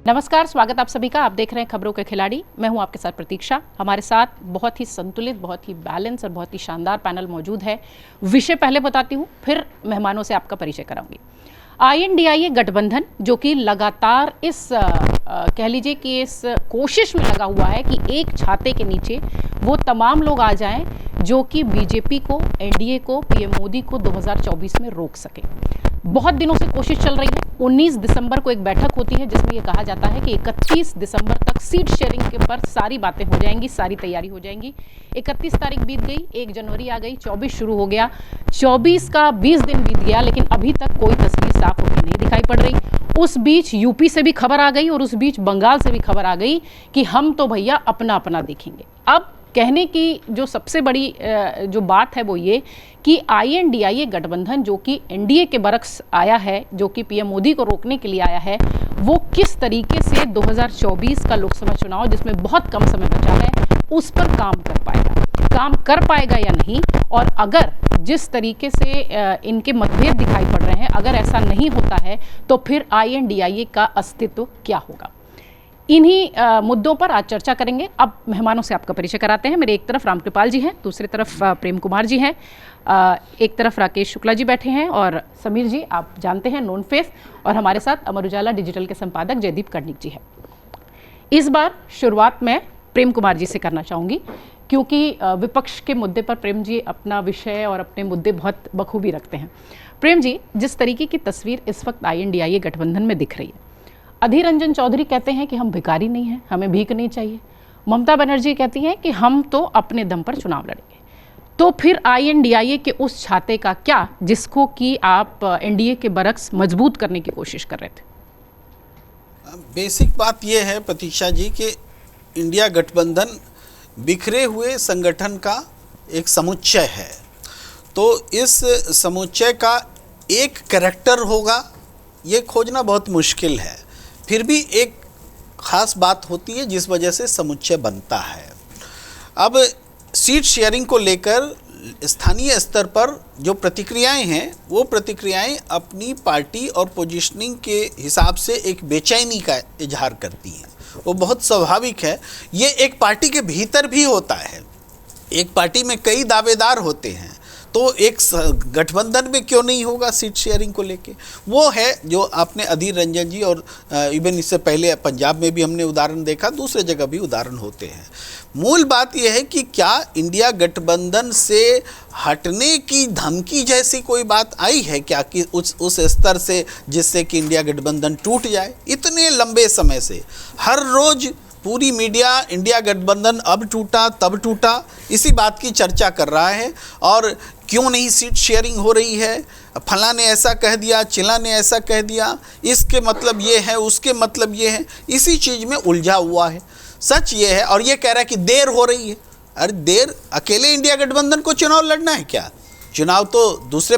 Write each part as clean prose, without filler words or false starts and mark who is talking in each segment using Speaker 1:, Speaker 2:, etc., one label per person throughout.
Speaker 1: नमस्कार, स्वागत आप सभी का। आप देख रहे हैं खबरों के खिलाड़ी। मैं हूं आपके साथ प्रतीक्षा। हमारे साथ बहुत ही संतुलित, बहुत ही बैलेंस और बहुत ही शानदार पैनल मौजूद है। विषय पहले बताती हूं, फिर मेहमानों से आपका परिचय कराऊंगी। INDIA गठबंधन जो कि लगातार इस कह लीजिए कि इस कोशिश में लगा हुआ है कि एक छाते के नीचे वो तमाम लोग आ जाएं जो कि बीजेपी को, NDA को, PM मोदी को 2024 में रोक सके। बहुत दिनों से कोशिश चल रही है। 19 दिसंबर को एक बैठक होती है जिसमें ये कहा जाता है कि 31 दिसंबर तक सीट शेयरिंग के पर सारी बातें हो जाएंगी, सारी तैयारी हो जाएंगी। 31 तारीख बीत गई, 1 जनवरी आ गई, 24 शुरू हो गया, 24 का 20 दिन बीत गया, लेकिन अभी तक कोई तस्वीर साफ होती नहीं दिखाई पड़ रही। उस बीच यूपी से भी खबर आ गई और उस बीच बंगाल से भी खबर आ गई कि हम तो भैया अपना अपना देखेंगे। अब कहने की जो सबसे बड़ी जो बात है वो ये कि INDIA गठबंधन जो कि NDA के बरक्स आया है, जो कि PM मोदी को रोकने के लिए आया है, वो किस तरीके से 2024 का लोकसभा चुनाव जिसमें बहुत कम समय बचा है उस पर काम कर पाएगा या नहीं। और अगर जिस तरीके से इनके मतभेद दिखाई पड़ रहे हैं, अगर ऐसा नहीं होता है तो फिर INDIA का अस्तित्व क्या होगा। इन्हीं मुद्दों पर आज चर्चा करेंगे। अब मेहमानों से आपका परिचय कराते हैं। मेरे एक तरफ रामकृपाल जी हैं, दूसरी तरफ प्रेम कुमार जी हैं, एक तरफ राकेश शुक्ला जी बैठे हैं और समीर जी आप जानते हैं नोन फेस, और हमारे साथ अमर उजाला डिजिटल के संपादक जयदीप कर्णिक जी हैं। इस बार शुरुआत मैं प्रेम कुमार जी से करना चाहूँगी क्योंकि विपक्ष के मुद्दे पर प्रेम जी अपना विषय और अपने मुद्दे बहुत बखूबी रखते हैं। प्रेम जी, जिस तरीके की तस्वीर इस वक्त INDIA गठबंधन में दिख रही है, अधीर रंजन चौधरी कहते हैं कि हम भिखारी नहीं हैं, हमें भीख नहीं चाहिए। ममता बनर्जी कहती हैं कि हम तो अपने दम पर चुनाव लड़ेंगे। तो फिर INDIA के उस छाते का क्या जिसको कि आप NDA के बरक्स मजबूत करने की कोशिश कर रहे थे?
Speaker 2: बेसिक बात यह है प्रतीक्षा जी कि इंडिया गठबंधन बिखरे हुए संगठन का एक समुच्चय है। तो इस समुच्चय का एक कैरेक्टर होगा ये खोजना बहुत मुश्किल है। फिर भी एक ख़ास बात होती है जिस वजह से समुच्चय बनता है। अब सीट शेयरिंग को लेकर स्थानीय स्तर पर जो प्रतिक्रियाएं हैं वो प्रतिक्रियाएं अपनी पार्टी और पोजीशनिंग के हिसाब से एक बेचैनी का इजहार करती हैं। वो बहुत स्वाभाविक है। ये एक पार्टी के भीतर भी होता है। एक पार्टी में कई दावेदार होते हैं तो एक गठबंधन में क्यों नहीं होगा सीट शेयरिंग को लेके। वो है जो आपने अधीर रंजन जी और इवन इससे पहले पंजाब में भी हमने उदाहरण देखा, दूसरे जगह भी उदाहरण होते हैं। मूल बात यह है कि क्या इंडिया गठबंधन से हटने की धमकी जैसी कोई बात आई है क्या कि उस स्तर से जिससे कि इंडिया गठबंधन टूट जाए। इतने लंबे समय से हर रोज़ पूरी मीडिया इंडिया गठबंधन अब टूटा तब टूटा इसी बात की चर्चा कर रहा है। और क्यों नहीं सीट शेयरिंग हो रही है, फला ने ऐसा कह दिया, चिला ने ऐसा कह दिया, इसके मतलब ये है, उसके मतलब ये है, इसी चीज़ में उलझा हुआ है। सच ये है और ये कह रहा है कि देर हो रही है। अरे देर, अकेले इंडिया गठबंधन को चुनाव लड़ना है क्या? चुनाव तो दूसरे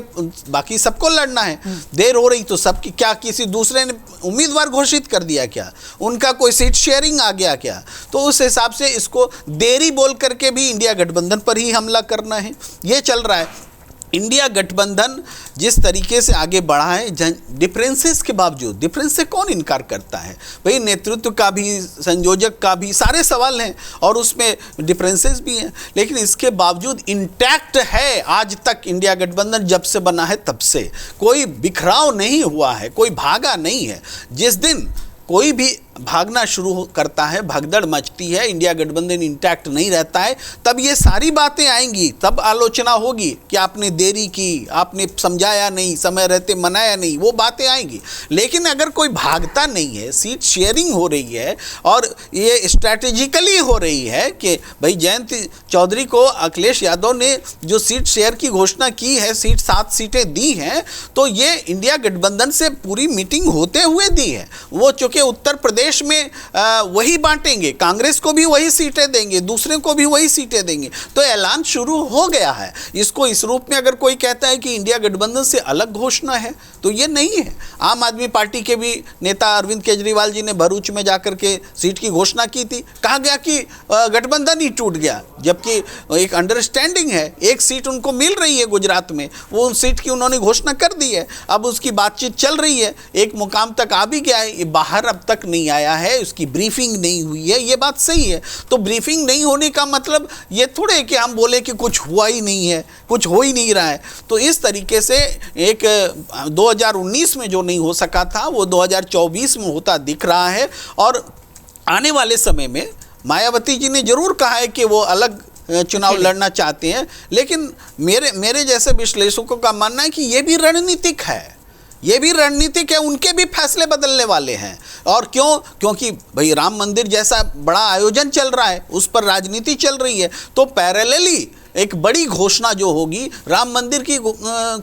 Speaker 2: बाकी सबको लड़ना है। देर हो रही तो सबकी क्या किसी दूसरे ने उम्मीदवार घोषित कर दिया क्या? उनका कोई सीट शेयरिंग आ गया क्या? तो उस हिसाब से इसको देरी बोल करके भी इंडिया गठबंधन पर ही हमला करना है, ये चल रहा है। इंडिया गठबंधन जिस तरीके से आगे बढ़ा है, डिफरेंसेस के बावजूद, डिफरेंस से कौन इनकार करता है भाई, नेतृत्व का भी, संयोजक का भी, सारे सवाल हैं और उसमें डिफरेंसेस भी हैं, लेकिन इसके बावजूद इंटैक्ट है। आज तक इंडिया गठबंधन जब से बना है तब से कोई बिखराव नहीं हुआ है, कोई भागा नहीं है। जिस दिन कोई भी भागना शुरू करता है, भगदड़ मचती है, इंडिया गठबंधन इंटैक्ट नहीं रहता है, तब ये सारी बातें आएंगी, तब आलोचना होगी कि आपने देरी की, आपने समझाया नहीं, समय रहते मनाया नहीं, वो बातें आएंगी। लेकिन अगर कोई भागता नहीं है, सीट शेयरिंग हो रही है और ये स्ट्रैटेजिकली हो रही है कि भाई जयंत चौधरी को अखिलेश यादव ने जो सीट शेयर की घोषणा की है, 7 सीटें दी हैं, तो ये इंडिया गठबंधन से पूरी मीटिंग होते हुए दी है। वो चूँकि उत्तर प्रदेश में वही बांटेंगे, कांग्रेस को भी वही सीटें देंगे, दूसरे को भी वही सीटें देंगे, तो ऐलान शुरू हो गया है। इसको इस रूप में अगर कोई कहता है कि इंडिया गठबंधन से अलग घोषणा है तो ये नहीं है। आम आदमी पार्टी के भी नेता अरविंद केजरीवाल जी ने भरूच में जाकर के सीट की घोषणा की थी, कहा गया कि गठबंधन ही टूट गया, जबकि एक अंडरस्टैंडिंग है, एक सीट उनको मिल रही है गुजरात में, वो उन सीट की उन्होंने घोषणा कर दी है, अब उसकी बातचीत चल रही है, एक मुकाम तक आ भी गया है, ये बाहर अब तक नहीं आया है, उसकी ब्रीफिंग नहीं हुई है, ये बात सही है। तो ब्रीफिंग नहीं होने का मतलब ये थोड़े कि हम बोले कि कुछ हुआ ही नहीं है, कुछ हो ही नहीं रहा है। तो इस तरीके से एक 2019 में जो नहीं हो सका था वो 2024 में होता दिख रहा है। और आने वाले समय में मायावती जी ने जरूर कहा है कि वो अलग चुनाव लड़ना चाहते हैं, लेकिन मेरे जैसे विश्लेषकों का मानना है कि ये भी रणनीतिक है, ये भी रणनीतिक है, उनके भी फैसले बदलने वाले हैं। और क्योंकि भाई राम मंदिर जैसा बड़ा आयोजन चल रहा है, उस पर राजनीति चल रही है, तो पैरेलली एक बड़ी घोषणा जो होगी राम मंदिर की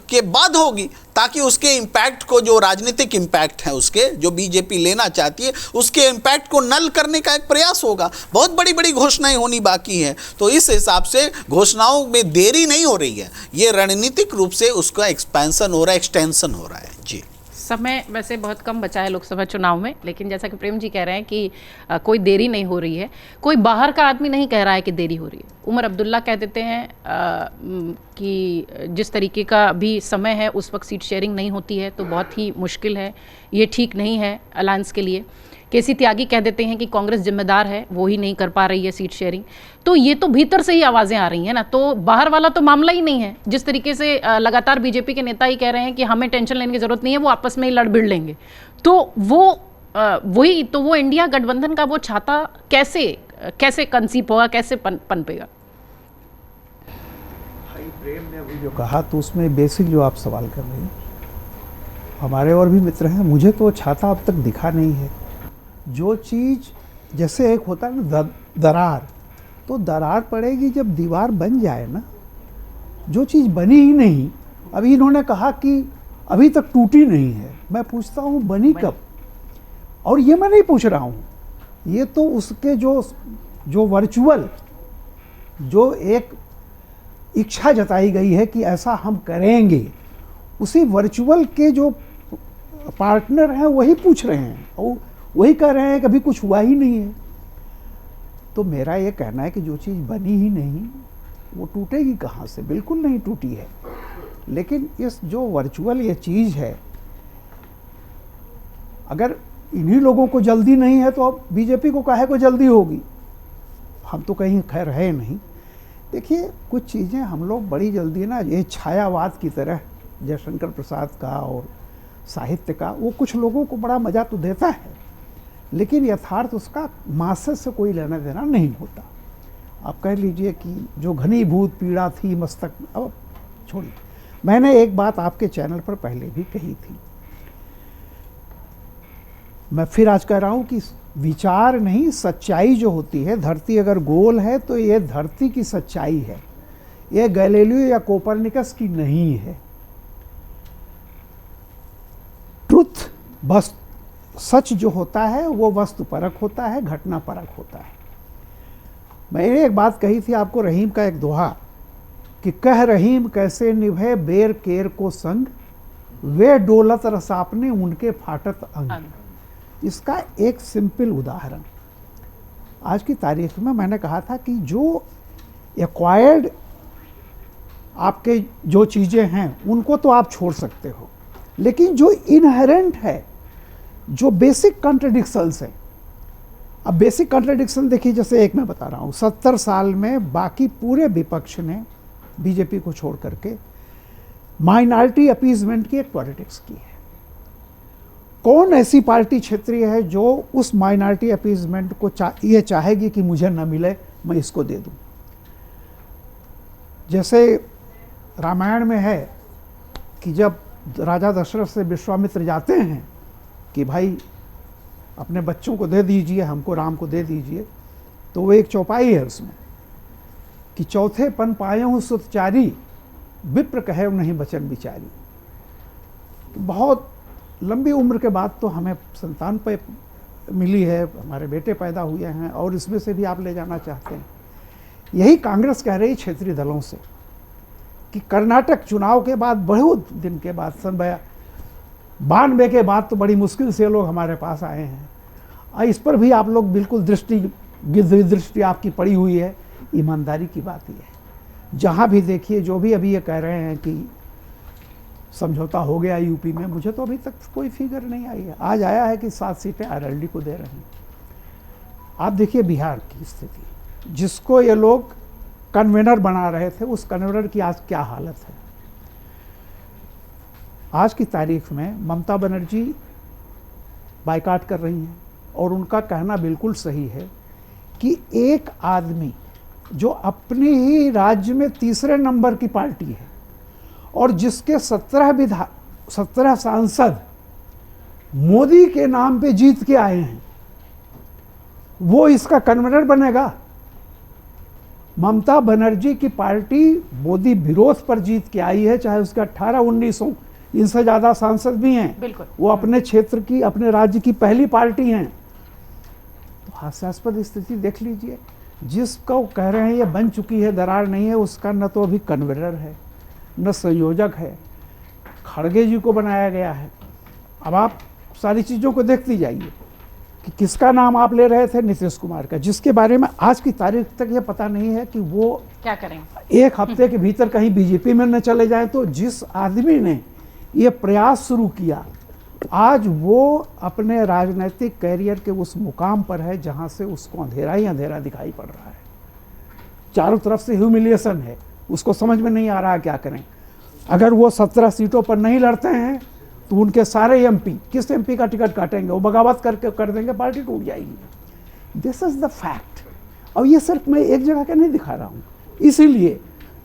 Speaker 2: के बाद होगी, ताकि उसके इम्पैक्ट को, जो राजनीतिक इम्पैक्ट है उसके, जो बीजेपी लेना चाहती है, उसके इम्पैक्ट को नल करने का एक प्रयास होगा। बहुत बड़ी बड़ी घोषणाएं होनी बाकी हैं। तो इस हिसाब से घोषणाओं में देरी नहीं हो रही है, ये रणनीतिक रूप से उसका एक्सपेंशन हो रहा है, एक्सटेंशन हो रहा है। जी,
Speaker 1: समय वैसे बहुत कम बचा है लोकसभा चुनाव में, लेकिन जैसा कि प्रेम जी कह रहे हैं कि कोई देरी नहीं हो रही है, कोई बाहर का आदमी नहीं कह रहा है कि देरी हो रही है। उमर अब्दुल्ला कह देते हैं कि जिस तरीके का भी समय है उस वक्त सीट शेयरिंग नहीं होती है तो बहुत ही मुश्किल है, ये ठीक नहीं है अलायंस के लिए। केसी त्यागी कह देते हैं कि कांग्रेस जिम्मेदार है, वो ही नहीं कर पा रही है सीट शेयरिंग। तो ये तो भीतर से ही आवाज़ें आ रही हैं ना, तो बाहर वाला तो मामला ही नहीं है। जिस तरीके से लगातार बीजेपी के नेता ही कह रहे हैं कि हमें टेंशन लेने की ज़रूरत नहीं है, वो आपस में ही लड़ भिड़ लेंगे। तो वो इंडिया गठबंधन का वो छाता कैसे कंसीप होगा, कैसे पनपेगा?
Speaker 3: प्रेम ने अभी जो कहा तो उसमें बेसिक जो आप सवाल कर रहे हैं, हमारे और भी मित्र हैं, मुझे तो छाता अब तक दिखा नहीं है। जो चीज़ जैसे एक होता है ना दरार, तो दरार पड़ेगी जब दीवार बन जाए ना। जो चीज़ बनी ही नहीं, अभी इन्होंने कहा कि अभी तक टूटी नहीं है, मैं पूछता हूँ बनी कब? और ये मैं नहीं पूछ रहा हूँ, ये तो उसके जो वर्चुअल जो एक इच्छा जताई गई है कि ऐसा हम करेंगे, उसी वर्चुअल के जो पार्टनर हैं वही पूछ रहे हैं और वही कह रहे हैं कि अभी कुछ हुआ ही नहीं है। तो मेरा ये कहना है कि जो चीज़ बनी ही नहीं वो टूटेगी कहाँ से? बिल्कुल नहीं टूटी है। लेकिन इस जो वर्चुअल ये चीज़ है, अगर इन्हीं लोगों को जल्दी नहीं है तो अब बीजेपी को काहे को जल्दी होगी? हम तो कहीं खैर है नहीं। देखिए, कुछ चीज़ें हम लोग बड़ी जल्दी ना, ये छायावाद की तरह जयशंकर प्रसाद का और साहित्य का, वो कुछ लोगों को बड़ा मज़ा तो देता है, लेकिन यथार्थ उसका मासेस से कोई लेना देना नहीं होता। आप कह लीजिए कि जो घनीभूत पीड़ा थी मस्तक, अब छोड़िए। मैंने एक बात आपके चैनल पर पहले भी कही थी, मैं फिर आज कह रहा हूँ कि विचार नहीं, सच्चाई जो होती है, धरती अगर गोल है तो ये धरती की सच्चाई है, ये गैलीलियो या कोपरनिकस की नहीं है। ट्रुथ, बस सच जो होता है वो वस्तु परक होता है, घटना परक होता है। मैंने एक बात कही थी आपको, रहीम का एक दोहा, कि कह रहीम कैसे निभे बेर केर को संग, वे डोलत रसापने उनके फाटत अंग। इसका एक सिंपल उदाहरण आज की तारीख में मैंने कहा था कि जो एक्वायर्ड आपके जो चीज़ें हैं उनको तो आप छोड़ सकते हो, लेकिन जो इनहेरेंट है, जो बेसिक कॉन्ट्रडिक्शंस है। अब बेसिक कॉन्ट्रडिक्शन देखिए, जैसे एक मैं बता रहा हूँ, 70 साल में बाकी पूरे विपक्ष ने बीजेपी को छोड़ करके माइनॉरिटी अपीजमेंट की एक पॉलिटिक्स की है। कौन ऐसी पार्टी क्षेत्रीय है जो उस माइनॉरिटी अपीजमेंट को ये चाहेगी कि मुझे न मिले, मैं इसको दे दूं? जैसे रामायण में है कि जब राजा दशरथ से विश्वामित्र जाते हैं कि भाई अपने बच्चों को दे दीजिए, हमको राम को दे दीजिए, तो वो एक चौपाई है उसमें कि चौथे पन पायऊँ सुतचारी, विप्र कहे नहीं बचन बिचारी। तो बहुत लंबी उम्र के बाद तो हमें संतान पे मिली है, हमारे बेटे पैदा हुए हैं और इसमें से भी आप ले जाना चाहते हैं। यही कांग्रेस कह रही क्षेत्रीय दलों से कि कर्नाटक चुनाव के बाद, बहुत दिन के बाद, सन 92 के बाद तो बड़ी मुश्किल से लोग हमारे पास आए हैं। इस पर भी आप लोग बिल्कुल दृष्टि आपकी पड़ी हुई है। ईमानदारी की बात यह है, जहाँ भी देखिए, जो भी अभी ये कह रहे हैं कि समझौता हो गया यूपी में, मुझे तो अभी तक कोई फिगर नहीं आई है। आज आया है कि 7 सीटें आरएलडी को दे रहे हैं। आप देखिए बिहार की स्थिति, जिसको ये लोग कन्वेनर बना रहे थे, उस कन्वेनर की आज क्या हालत है। आज की तारीख में ममता बनर्जी बायकॉट कर रही हैं और उनका कहना बिल्कुल सही है कि एक आदमी जो अपने ही राज्य में तीसरे नंबर की पार्टी है और जिसके 17 सांसद मोदी के नाम पे जीत के आए हैं, वो इसका कन्वेनर बनेगा। ममता बनर्जी की पार्टी मोदी विरोध पर जीत के आई है, चाहे उसके 18-19 इनसे ज़्यादा सांसद भी हैं।
Speaker 1: बिल्कुल।
Speaker 3: वो अपने क्षेत्र की, अपने राज्य की पहली पार्टी हैं। तो हास्यास्पद स्थिति देख लीजिए, जिसको कह रहे हैं ये बन चुकी है, दरार नहीं है, उसका न तो अभी कन्वेनर है न संयोजक है। खड़गे जी को बनाया गया है। अब आप सारी चीज़ों को देखती जाइए कि किसका नाम आप ले रहे थे, नीतीश कुमार का, जिसके बारे में आज की तारीख तक ये पता नहीं है कि वो
Speaker 1: क्या करेंगे।
Speaker 3: एक हफ्ते के भीतर कहीं बीजेपी में न चले जाएं। तो जिस आदमी ने ये प्रयास शुरू किया, आज वो अपने राजनीतिक कैरियर के उस मुकाम पर है जहां से उसको अंधेरा ही अंधेरा दिखाई पड़ रहा है। चारों तरफ से ह्यूमिलिएशन है, उसको समझ में नहीं आ रहा क्या करें। अगर वो 17 सीटों पर नहीं लड़ते हैं तो उनके सारे एमपी, किस एमपी का टिकट काटेंगे, वो बगावत करके कर देंगे, पार्टी टूट जाएगी। This is the fact. और ये सिर्फ मैं एक जगह का नहीं दिखा रहा हूँ। इसीलिए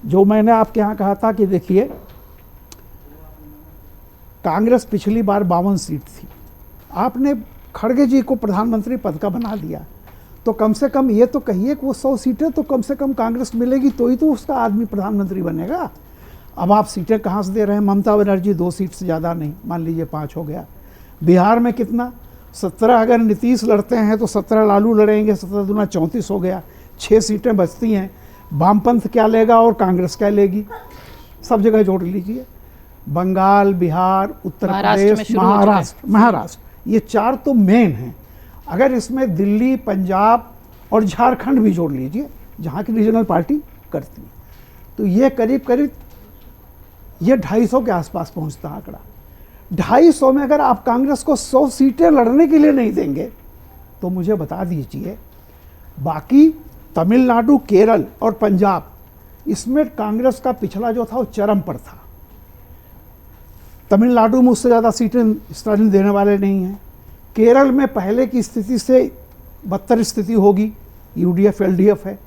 Speaker 3: जो मैंने आपके यहाँ कहा था कि देखिए, कांग्रेस पिछली बार 52 सीट थी, आपने खड़गे जी को प्रधानमंत्री पद का बना दिया, तो कम से कम ये तो कहिए कि वो 100 सीटें तो कम से कम कांग्रेस मिलेगी, तो ही तो उसका आदमी प्रधानमंत्री बनेगा। अब आप सीटें कहाँ से दे रहे हैं। ममता बनर्जी 2 सीट से ज़्यादा नहीं, मान लीजिए 5 हो गया। बिहार में कितना, 17 अगर नीतीश लड़ते हैं तो 17 लालू लड़ेंगे, 17 दूना 34 हो गया, 6 सीटें बचती हैं। वामपंथ क्या लेगा और कांग्रेस क्या लेगी, सब जगह जोड़ लीजिए। बंगाल, बिहार, उत्तर प्रदेश, महाराष्ट्र, ये 4 तो मेन हैं। अगर इसमें दिल्ली, पंजाब और झारखंड भी जोड़ लीजिए, जहाँ की रीजनल पार्टी करती है, तो ये करीब करीब ये 250 के आसपास पहुँचता आंकड़ा। 250 में अगर आप कांग्रेस को 100 सीटें लड़ने के लिए नहीं देंगे, तो मुझे बता दीजिए बाकी तमिलनाडु, केरल और पंजाब, इसमें कांग्रेस का पिछला जो था वो चरम पर था। तमिलनाडु में उससे ज़्यादा सीटें स्टालिन देने वाले नहीं हैं। केरल में पहले की स्थिति से बदतर स्थिति होगी, यूडीएफ एलडीएफ है।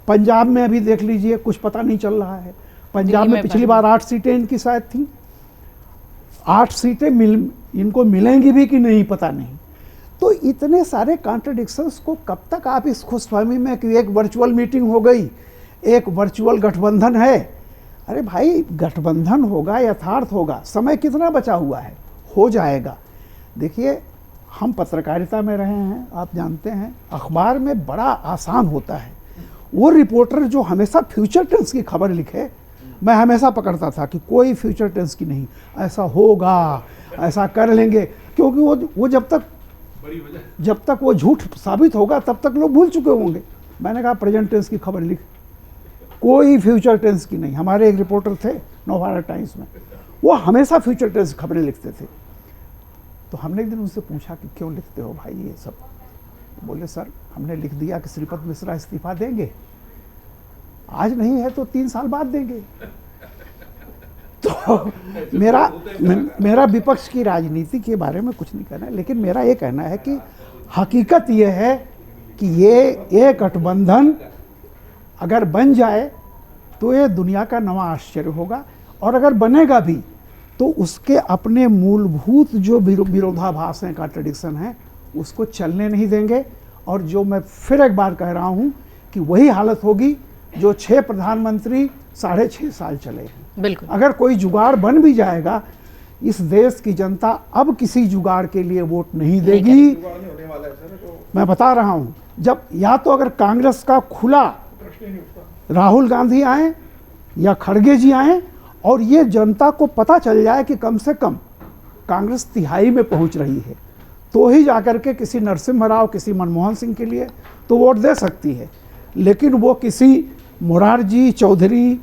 Speaker 3: पंजाब में अभी देख लीजिए, कुछ पता नहीं चल रहा है। पंजाब में पिछली बार 8 सीटें इनकी शायद थी, 8 सीटें इनको मिलेंगी भी कि नहीं पता नहीं। तो इतने सारे कॉन्ट्रडिक्शंस को कब तक आप इस खुशफहमी में कि एक वर्चुअल मीटिंग हो गई, एक वर्चुअल गठबंधन है। अरे भाई, गठबंधन होगा, यथार्थ होगा, समय कितना बचा हुआ है, हो जाएगा। देखिए, हम पत्रकारिता में रहे हैं, आप जानते हैं, अखबार में बड़ा आसान होता है। वो रिपोर्टर जो हमेशा फ्यूचर टेंस की खबर लिखे, मैं हमेशा पकड़ता था कि कोई फ्यूचर टेंस की नहीं, ऐसा होगा, ऐसा कर लेंगे, क्योंकि वो जब तक वो झूठ साबित होगा तब तक लोग भूल चुके होंगे। मैंने कहा प्रेजेंट टेंस की खबर लिख, कोई फ्यूचर टेंस की नहीं। हमारे एक रिपोर्टर थे नवभारत टाइम्स में, वो हमेशा फ्यूचर टेंस खबरें लिखते थे। तो हमने एक दिन उनसे पूछा कि क्यों लिखते हो भाई ये सब। बोले सर, हमने लिख दिया कि श्रीपद मिश्रा इस्तीफा देंगे, आज नहीं है तो 3 साल बाद देंगे। तो मेरा विपक्ष की राजनीति के बारे में कुछ नहीं कहना है, लेकिन मेरा ये कहना है कि हकीकत ये है कि ये गठबंधन अगर बन जाए तो ये दुनिया का नवा आश्चर्य होगा, और अगर बनेगा भी तो उसके अपने मूलभूत जो विरोधाभास हैं, कॉन्ट्रडिक्शन हैं, उसको चलने नहीं देंगे। और जो मैं फिर एक बार कह रहा हूँ कि वही हालत होगी जो 6 प्रधानमंत्री 6.5 साल चले हैं।
Speaker 1: बिल्कुल।
Speaker 3: अगर कोई जुगाड़ बन भी जाएगा, इस देश की जनता अब किसी जुगाड़ के लिए वोट नहीं देगी। मैं बता रहा हूँ, जब या तो अगर कांग्रेस का खुला राहुल गांधी आए या खड़गे जी आए और ये जनता को पता चल जाए कि कम से कम कांग्रेस तिहाई में पहुंच रही है, तो ही जाकर के किसी नरसिम्हा राव, किसी मनमोहन सिंह के लिए तो वोट दे सकती है। लेकिन वो किसी मोरारजी, चौधरी,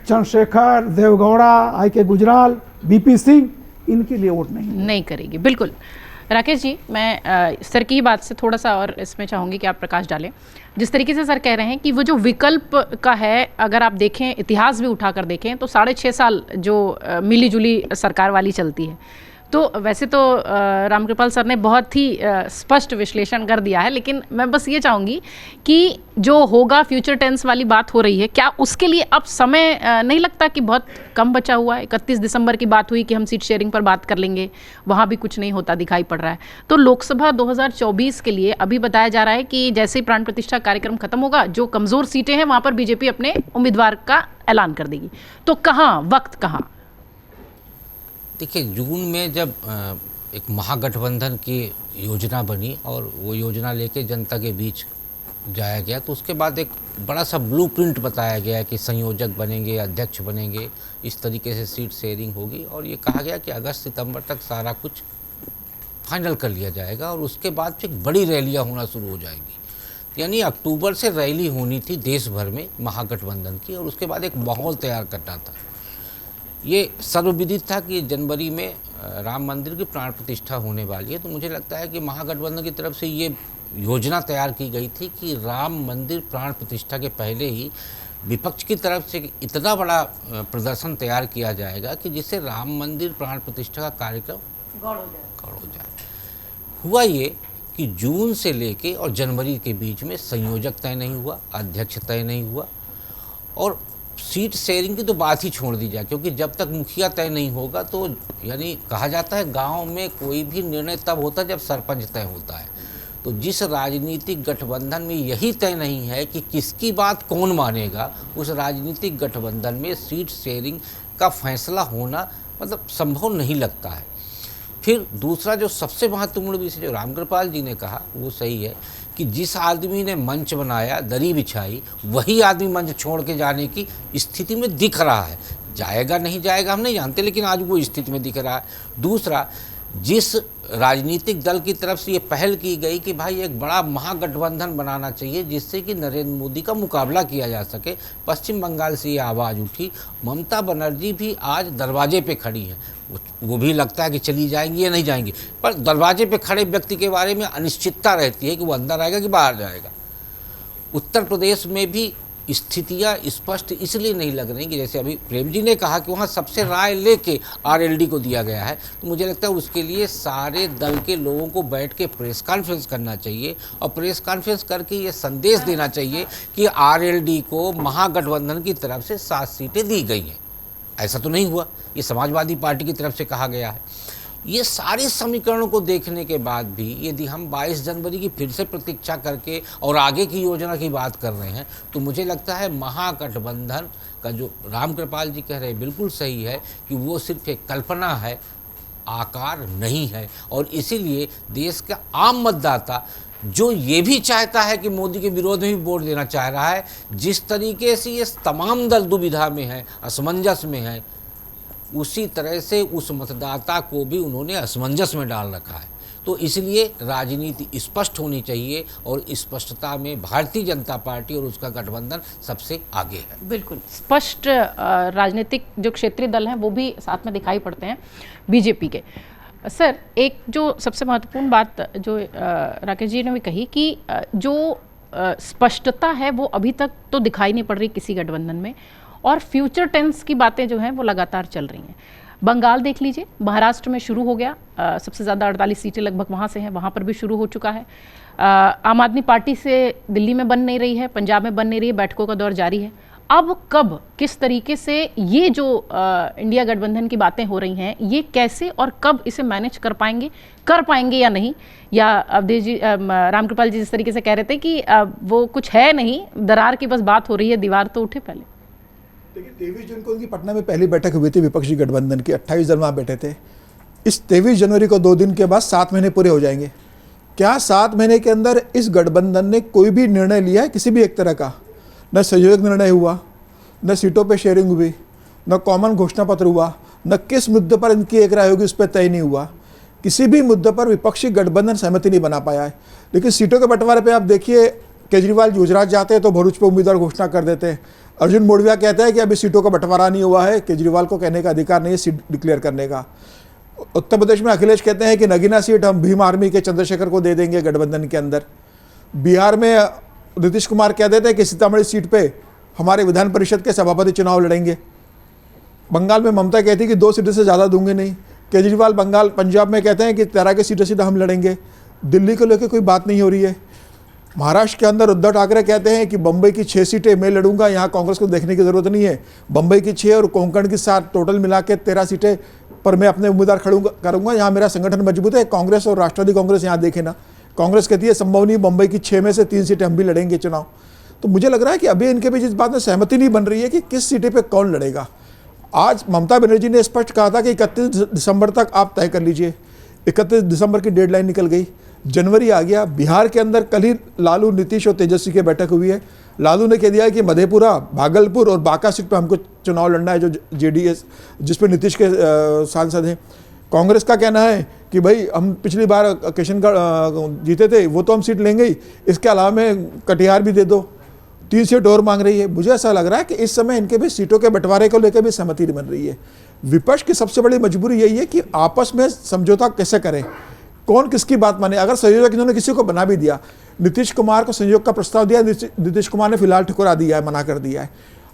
Speaker 3: चंद्रशेखर, देवगौड़ा, आई के गुजराल, बीपी सिंह इनके लिए वोट नहीं
Speaker 1: करेगी। बिल्कुल राकेश जी, मैं सर की बात से थोड़ा सा और इसमें चाहूँगी कि आप प्रकाश डालें। जिस तरीके से सर कह रहे हैं कि वो जो विकल्प का है, अगर आप देखें इतिहास भी उठाकर देखें तो 6.5 साल जो मिली-जुली सरकार वाली चलती है, तो वैसे तो रामकृपाल सर ने बहुत ही स्पष्ट विश्लेषण कर दिया है, लेकिन मैं बस ये चाहूँगी कि जो होगा फ्यूचर टेंस वाली बात हो रही है, क्या उसके लिए अब समय नहीं लगता कि बहुत कम बचा हुआ है? 31 दिसंबर की बात हुई कि हम सीट शेयरिंग पर बात कर लेंगे, वहाँ भी कुछ नहीं होता दिखाई पड़ रहा है। तो लोकसभा 2024 के लिए अभी बताया जा रहा है कि जैसे ही प्राण प्रतिष्ठा कार्यक्रम खत्म होगा, जो कमज़ोर सीटें हैं वहाँ पर बीजेपी अपने उम्मीदवार का ऐलान कर देगी। तो कहाँ वक्त कहाँ?
Speaker 4: देखिए, जून में जब एक महागठबंधन की योजना बनी और वो योजना लेके जनता के बीच जाया गया, तो उसके बाद एक बड़ा सा ब्लूप्रिंट बताया गया कि संयोजक बनेंगे, अध्यक्ष बनेंगे, इस तरीके से सीट शेयरिंग होगी, और ये कहा गया कि अगस्त सितंबर तक सारा कुछ फाइनल कर लिया जाएगा और उसके बाद फिर बड़ी रैलियाँ होना शुरू हो जाएंगी। यानी अक्टूबर से रैली होनी थी देश भर में महागठबंधन की, और उसके बाद एक माहौल तैयार करना था। ये सर्वविदित था कि जनवरी में राम मंदिर की प्राण प्रतिष्ठा होने वाली है, तो मुझे लगता है कि महागठबंधन की तरफ से ये योजना तैयार की गई थी कि राम मंदिर प्राण प्रतिष्ठा के पहले ही विपक्ष की तरफ से इतना बड़ा प्रदर्शन तैयार किया जाएगा कि जिससे राम मंदिर प्राण प्रतिष्ठा का कार्यक्रम गौड़ हो जाए। हुआ ये कि जून से लेके और जनवरी के बीच में संयोजक तय नहीं हुआ, अध्यक्ष तय नहीं हुआ, और सीट शेयरिंग की तो बात ही छोड़ दी जाए, क्योंकि जब तक मुखिया तय नहीं होगा तो यानी कहा जाता है गांव में कोई भी निर्णय तब होता है जब सरपंच तय होता है। तो जिस राजनीतिक गठबंधन में यही तय नहीं है कि किसकी बात कौन मानेगा, उस राजनीतिक गठबंधन में सीट शेयरिंग का फैसला होना मतलब संभव नहीं लगता है। फिर दूसरा जो सबसे महत्वपूर्ण विषय जो रामकृपाल जी ने कहा वो सही है कि जिस आदमी ने मंच बनाया, दरी बिछाई, वही आदमी मंच छोड़ के जाने की स्थिति में दिख रहा है। जाएगा नहीं जाएगा हम नहीं जानते, लेकिन आज वो स्थिति में दिख रहा है। दूसरा, जिस राजनीतिक दल की तरफ से ये पहल की गई कि भाई एक बड़ा महागठबंधन बनाना चाहिए जिससे कि नरेंद्र मोदी का मुकाबला किया जा सके, पश्चिम बंगाल से ये आवाज़ उठी। ममता बनर्जी भी आज दरवाजे पे खड़ी हैं, वो भी लगता है कि चली जाएंगी या नहीं जाएंगी, पर दरवाजे पे खड़े व्यक्ति के बारे में अनिश्चितता रहती है कि वो अंदर आएगा कि बाहर जाएगा। उत्तर प्रदेश में भी स्थितियां स्पष्ट इसलिए नहीं लग रही कि जैसे अभी प्रेम जी ने कहा कि वहाँ सबसे राय लेके आरएलडी को दिया गया है, तो मुझे लगता है उसके लिए सारे दल के लोगों को बैठ के प्रेस कॉन्फ्रेंस करना चाहिए और प्रेस कॉन्फ्रेंस करके ये संदेश देना चाहिए कि आरएलडी को महागठबंधन की तरफ से 7 सीटें दी गई हैं। ऐसा तो नहीं हुआ, ये समाजवादी पार्टी की तरफ से कहा गया है। ये सारे समीकरणों को देखने के बाद भी यदि हम 22 जनवरी की फिर से प्रतीक्षा करके और आगे की योजना की बात कर रहे हैं, तो मुझे लगता है महागठबंधन का जो रामकृपाल जी कह रहे हैं बिल्कुल सही है कि वो सिर्फ एक कल्पना है, आकार नहीं है। और इसीलिए देश का आम मतदाता जो ये भी चाहता है कि मोदी के विरोध में भी वोट देना चाह रहा है, जिस तरीके से ये तमाम दल दुविधा में है, असमंजस में है, उसी तरह से उस मतदाता को भी उन्होंने असमंजस में डाल रखा है। तो इसलिए राजनीति स्पष्ट होनी चाहिए और स्पष्टता में भारतीय जनता पार्टी और उसका गठबंधन सबसे आगे है।
Speaker 1: बिल्कुल स्पष्ट राजनीतिक जो क्षेत्रीय दल हैं वो भी साथ में दिखाई पड़ते हैं बीजेपी के। सर, एक जो सबसे महत्वपूर्ण बात जो राकेश जी ने भी कही कि जो स्पष्टता है वो अभी तक तो दिखाई नहीं पड़ रही किसी गठबंधन में, और फ्यूचर टेंस की बातें जो हैं वो लगातार चल रही हैं। बंगाल देख लीजिए, महाराष्ट्र में शुरू हो गया, सबसे ज़्यादा 48 सीटें लगभग वहाँ से हैं, वहाँ पर भी शुरू हो चुका है। आम आदमी पार्टी से दिल्ली में बन नहीं रही है, पंजाब में बन नहीं रही है, बैठकों का दौर जारी है। अब कब किस तरीके से ये जो इंडिया गठबंधन की बातें हो रही हैं, ये कैसे और कब इसे मैनेज कर पाएंगे या नहीं? या अवधेश जी, रामकृपाल जी जिस तरीके से कह रहे थे कि वो कुछ है नहीं, दरार की बस बात हो रही है, दीवार तो उठे पहले।
Speaker 5: देखिए, 23 जून को उनकी पटना में पहली बैठक हुई थी विपक्षी गठबंधन की, 28 जन वहाँ बैठे थे। इस 23 जनवरी को 2 दिन के बाद 7 महीने पूरे हो जाएंगे। क्या 7 महीने के अंदर इस गठबंधन ने कोई भी निर्णय लिया है किसी भी एक तरह का? न संयोजक निर्णय हुआ, न सीटों पे शेयरिंग हुई, न कॉमन घोषणा पत्र हुआ, न किस मुद्दे पर इनकी एक राय होगी उस पर तय नहीं हुआ। किसी भी मुद्दे पर विपक्षी गठबंधन सहमति नहीं बना पाया है। लेकिन सीटों के बंटवारे पर आप देखिए, केजरीवाल गुजरात जाते हैं तो भरूच पर उम्मीदवार घोषणा कर देते हैं, अर्जुन मोढविया कहता है कि अभी सीटों का बंटवारा नहीं हुआ है, केजरीवाल को कहने का अधिकार नहीं है सीट डिक्लेयर करने का। उत्तर प्रदेश में अखिलेश कहते हैं कि नगीना सीट हम भीम आर्मी के चंद्रशेखर को दे देंगे गठबंधन के अंदर। बिहार में नीतीश कुमार कह देते हैं कि सीतामढ़ी सीट पे हमारे विधान परिषद के सभापति चुनाव लड़ेंगे। बंगाल में ममता कहती है कि 2 सीटों से ज़्यादा दूंगे नहीं। केजरीवाल पंजाब में कहते हैं कि 13 की सीटों सीधा हम लड़ेंगे। दिल्ली को लेकर कोई बात नहीं हो रही है। महाराष्ट्र के अंदर उद्धव ठाकरे कहते हैं कि बम्बई की 6 सीटें मैं लड़ूंगा, यहाँ कांग्रेस को देखने की ज़रूरत नहीं है। बम्बई की 6 और कोंकण की 7 टोटल मिला के 13 सीटें पर मैं अपने उम्मीदवार करूंगा, यहाँ मेरा संगठन मजबूत है। कांग्रेस और राष्ट्रवादी कांग्रेस यहाँ देखे ना, कांग्रेस कहती है संभव नहीं, बम्बई की 6 में से 3 सीटें हम भी लड़ेंगे चुनाव। तो मुझे लग रहा है कि अभी इनके बीच इस बात में सहमति नहीं बन रही है कि किस सीटें पर कौन लड़ेगा। आज ममता बनर्जी ने स्पष्ट कहा था कि 31 दिसंबर तक आप तय कर लीजिए। 31 दिसंबर की डेडलाइन निकल गई, जनवरी आ गया। बिहार के अंदर कल ही लालू, नीतीश और तेजस्वी की बैठक हुई है। लालू ने कह दिया है कि मधेपुरा, भागलपुर और बांका सीट पर हमको चुनाव लड़ना है, जो जेडीएस जिस पर नीतीश के सांसद हैं। कांग्रेस का कहना है कि भाई हम पिछली बार किशनगढ़ जीते थे, वो तो हम सीट लेंगे ही, इसके अलावा में कटिहार भी दे दो। 3 सीट और मांग रही है। मुझे ऐसा लग रहा है कि इस समय इनके भी सीटों के बंटवारे को लेकर भी सहमति नहीं बन रही है। विपक्ष की सबसे बड़ी मजबूरी यही है कि आपस में समझौता कैसे करें, कौन किसकी बात माने। अगर संयोजक इन्होंने किसी को बना भी दिया, नीतीश कुमार को संयोजक का प्रस्ताव दिया, नीतीश कुमार ने फिलहाल ठुकरा दिया है, मना कर दिया है।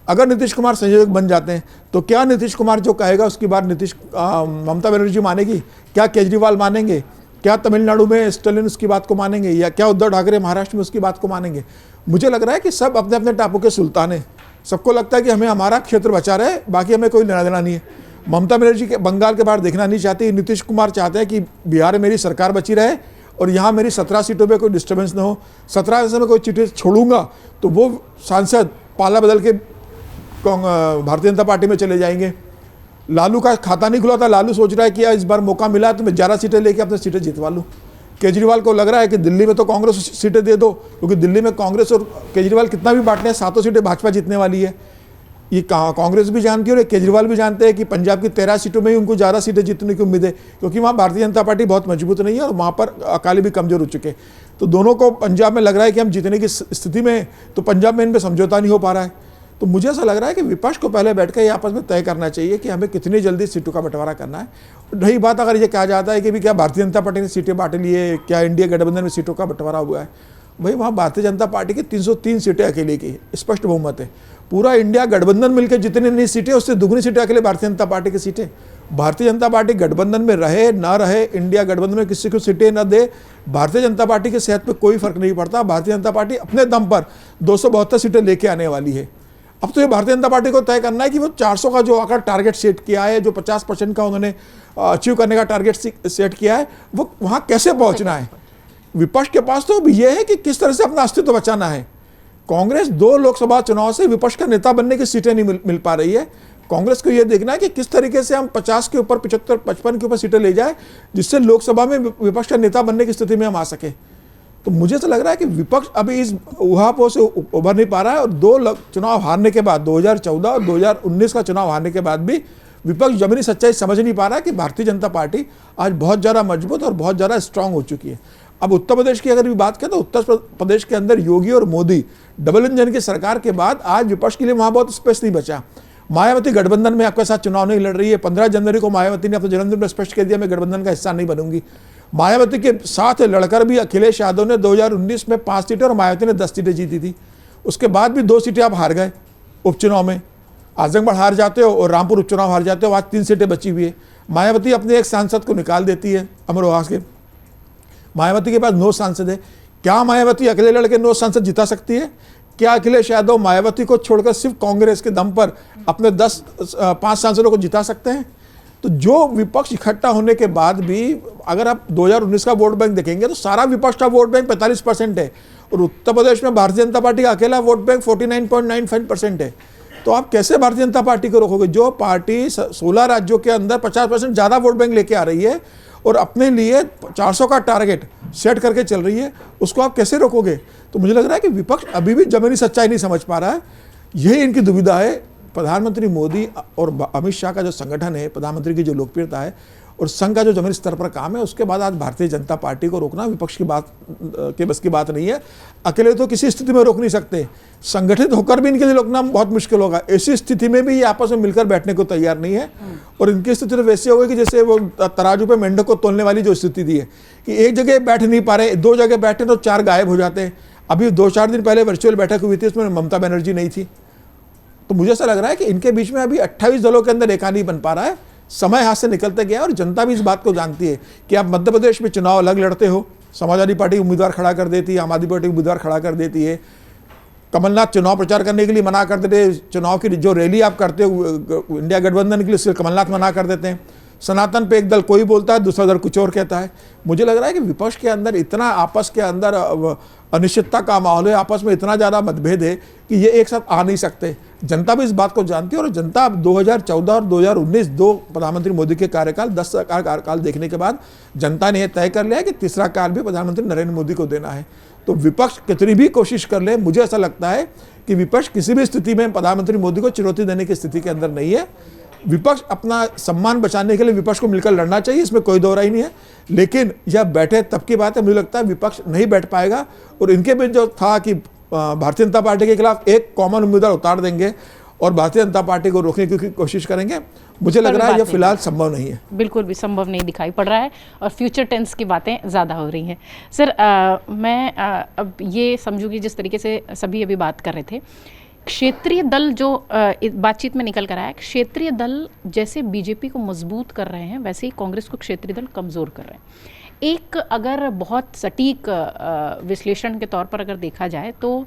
Speaker 5: अगर नीतीश कुमार संयोजक बन जाते हैं तो क्या नीतीश कुमार जो कहेगा उसकी बात ममता बनर्जी मानेगी? क्या केजरीवाल मानेंगे? क्या तमिलनाडु में स्टालिन उसकी बात को मानेंगे? या क्या उद्धव ठाकरे महाराष्ट्र में उसकी बात को मानेंगे? मुझे लग रहा है कि सब अपने अपने टापू के सुल्तान हैं। सबको लगता है कि हमें हमारा क्षेत्र बचा रहे, बाकी हमें कोई लेना देना नहीं है। ममता बनर्जी के बंगाल के बाहर देखना नहीं चाहती। नीतीश कुमार चाहते हैं कि बिहार में मेरी सरकार बची रहे और यहाँ मेरी 17 सीटों पे कोई डिस्टर्बेंस ना हो। 17 में कोई सीटें छोड़ूंगा तो वो सांसद पाला बदल के भारतीय जनता पार्टी में चले जाएंगे। लालू का खाता नहीं खुला था, लालू सोच रहा है कि इस बार मौका मिला तो मैं 11 सीटें लेके अपनी सीटें जितवा लूँ। केजरीवाल को लग रहा है कि दिल्ली में तो कांग्रेस सीटें दे दो, क्योंकि दिल्ली में कांग्रेस और केजरीवाल कितना भी बांटने हैं, 7 सीटें भाजपा जीतने वाली है। ये कांग्रेस भी जानती है और केजरीवाल भी जानते हैं कि पंजाब की 13 सीटों में ही उनको 11 सीटें जीतने की उम्मीद है, क्योंकि वहाँ भारतीय जनता पार्टी बहुत मजबूत नहीं है और वहाँ पर अकाली भी कमजोर हो चुके। तो दोनों को पंजाब में लग रहा है कि हम जीतने की स्थिति में है, तो पंजाब में इनमें समझौता नहीं हो पा रहा है। तो मुझे ऐसा लग रहा है कि विपक्ष को पहले बैठकर ये आपस में तय करना चाहिए कि हमें कितनी जल्दी सीटों का बंटवारा करना है। रही बात अगर ये कहा जाता है कि भी क्या भारतीय जनता पार्टी ने सीटें बांट ली है, क्या इंडिया गठबंधन में सीटों का बंटवारा हुआ है, भाई वहाँ भारतीय जनता पार्टी की 303 सीटें अकेले की स्पष्ट बहुमत है। पूरा इंडिया गठबंधन मिलकर जितनी नई सीटें उससे दुगनी सीटें अकेले भारतीय जनता पार्टी की सीटें। भारतीय जनता पार्टी गठबंधन में रहे ना रहे, इंडिया गठबंधन में किसी को सीटें न दे, भारतीय जनता पार्टी की सेहत पे कोई फर्क नहीं पड़ता। भारतीय जनता पार्टी अपने दम पर 272 सीटें लेके आने वाली है। अब तो ये भारतीय जनता पार्टी को तय करना है कि वो 400 का जो आकर टारगेट सेट किया है, जो 50% का उन्होंने अचीव करने का टारगेट सेट किया है, वो वहाँ कैसे पहुँचना है। विपक्ष के पास तो ये है कि किस तरह से अपना अस्तित्व बचाना है। कांग्रेस 2 लोकसभा चुनाव से विपक्ष का नेता बनने की सीटें नहीं मिल पा रही है। कांग्रेस को यह देखना है कि किस तरीके से हम 50 के ऊपर 75, 55 के ऊपर सीटें ले जाए, जिससे लोकसभा में विपक्ष का नेता बनने की स्थिति में हम आ सके। तो मुझे तो लग रहा है कि विपक्ष अभी इस उहापोह से उभर नहीं पा रहा है और 2 चुनाव हारने के बाद, 2014 और 2019 का चुनाव हारने के बाद भी विपक्ष जमीनी सच्चाई समझ नहीं पा रहा है कि भारतीय जनता पार्टी आज बहुत ज़्यादा मजबूत और बहुत ज़्यादा स्ट्रांग हो चुकी है। अब उत्तर प्रदेश की अगर भी बात करें तो उत्तर प्रदेश के अंदर योगी और मोदी डबल इंजन की सरकार के बाद आज विपक्ष के लिए वहाँ बहुत स्पेस नहीं बचा। मायावती गठबंधन में आपके साथ चुनाव नहीं लड़ रही है। 15 जनवरी को मायावती ने अपने जन्मदिन पर स्पष्ट कर दिया मैं गठबंधन का हिस्सा नहीं बनूंगी। मायावती के साथ लड़कर भी अखिलेश यादव ने 2019 में 5 सीटें और मायावती ने 10 सीटें जीती थी। उसके बाद भी 2 सीटें आप हार गए उपचुनाव में। आजमगढ़ हार जाते हो और रामपुर उपचुनाव हार जाते हो। आज 3 सीटें बची हुई है। मायावती अपने एक सांसद को निकाल देती है अमरोहा के। मायावती के पास 9 सांसद है। क्या मायावती अकेले लड़के 9 सांसद जिता सकती है? क्या अखिलेश यादव मायावती को छोड़कर सिर्फ कांग्रेस के दम पर अपने 5 सांसदों को जिता सकते हैं? तो जो विपक्ष इकट्ठा होने के बाद भी अगर आप 2019 का वोट बैंक देखेंगे तो सारा विपक्ष का वोट बैंक 45% है और उत्तर प्रदेश में भारतीय जनता पार्टी का अकेला वोट बैंक 49.95% है। तो आप कैसे भारतीय जनता पार्टी को रोकोगे? जो पार्टी 16 राज्यों के अंदर 50% ज़्यादा वोट बैंक लेके आ रही है और अपने लिए 400 का टारगेट सेट करके चल रही है, उसको आप कैसे रोकोगे? तो मुझे लग रहा है कि विपक्ष अभी भी जमीनी सच्चाई नहीं समझ पा रहा है। यही इनकी दुविधा है। प्रधानमंत्री मोदी और अमित शाह का जो संगठन है, प्रधानमंत्री की जो लोकप्रियता है और संघ का जो जमीनी स्तर पर काम है, उसके बाद आज भारतीय जनता पार्टी को रोकना विपक्ष की बात के बस की बात नहीं है। अकेले तो किसी स्थिति में रोक नहीं सकते, संगठित होकर भी इनके लिए रोकना बहुत मुश्किल होगा। ऐसी स्थिति में भी ये आपस में मिलकर बैठने को तैयार नहीं है, और इनकी स्थिति तो वैसी हो गई कि जैसे वो तराजू पे मेंढक को तोलने वाली जो स्थिति दी है कि एक जगह बैठ नहीं पा रहे, दो जगह बैठे तो चार गायब हो जाते हैं। अभी 2-4 दिन पहले वर्चुअल बैठक हुई थी, उसमें ममता बनर्जी नहीं थी। तो मुझे ऐसा लग रहा है कि इनके बीच में अभी 28 दलों के अंदर एका नहीं बन पा रहा है। समय हाथ से निकलते गया, और जनता भी इस बात को जानती है कि आप मध्य प्रदेश में चुनाव अलग लड़ते हो, समाजवादी पार्टी उम्मीदवार खड़ा कर देती है, आम आदमी पार्टी उम्मीदवार खड़ा कर देती है, कमलनाथ चुनाव प्रचार करने के लिए मना कर देते हैं, चुनाव की जो रैली आप करते हो इंडिया गठबंधन के लिए उसके कमलनाथ मना कर देते हैं, सनातन पे एक दल कोई बोलता है, दूसरा दल कुछ और कहता है। मुझे लग रहा है कि विपक्ष के अंदर इतना आपस के अंदर अनिश्चितता का माहौल है, आपस में इतना ज़्यादा मतभेद है कि ये एक साथ आ नहीं सकते। जनता भी इस बात को जानती है, और जनता अब 2014 और 2019 दो प्रधानमंत्री मोदी के कार्यकाल 10 कार्यकाल देखने के बाद जनता ने यह तय कर लिया है कि तीसरा काल भी प्रधानमंत्री नरेंद्र मोदी को देना है। तो विपक्ष कितनी भी कोशिश कर ले, मुझे ऐसा लगता है कि विपक्ष किसी भी स्थिति में प्रधानमंत्री मोदी को चुनौती देने की स्थिति के अंदर नहीं है। विपक्ष अपना सम्मान बचाने के लिए विपक्ष को मिलकर लड़ना चाहिए, इसमें कोई दो राय नहीं है। लेकिन जब बैठे तब की बात है, मुझे लगता है विपक्ष नहीं बैठ पाएगा, और इनके बीच जो था कि भारतीय जनता पार्टी के खिलाफ एक कॉमन उम्मीदवार उतार देंगे और भारतीय जनता पार्टी को रोकने की कोशिश करेंगे, मुझे लग रहा है ये फिलहाल संभव नहीं है।
Speaker 1: बिल्कुल भी संभव नहीं दिखाई पड़ रहा है, और फ्यूचर टेंस की बातें ज़्यादा हो रही हैं। सर मैं अब ये समझूंगी, जिस तरीके से सभी अभी बात कर रहे थे, क्षेत्रीय दल जो बातचीत में निकल कर आया, क्षेत्रीय दल जैसे बीजेपी को मजबूत कर रहे हैं, वैसे ही कांग्रेस को क्षेत्रीय दल कमज़ोर कर रहे हैं। एक अगर बहुत सटीक विश्लेषण के तौर पर अगर देखा जाए तो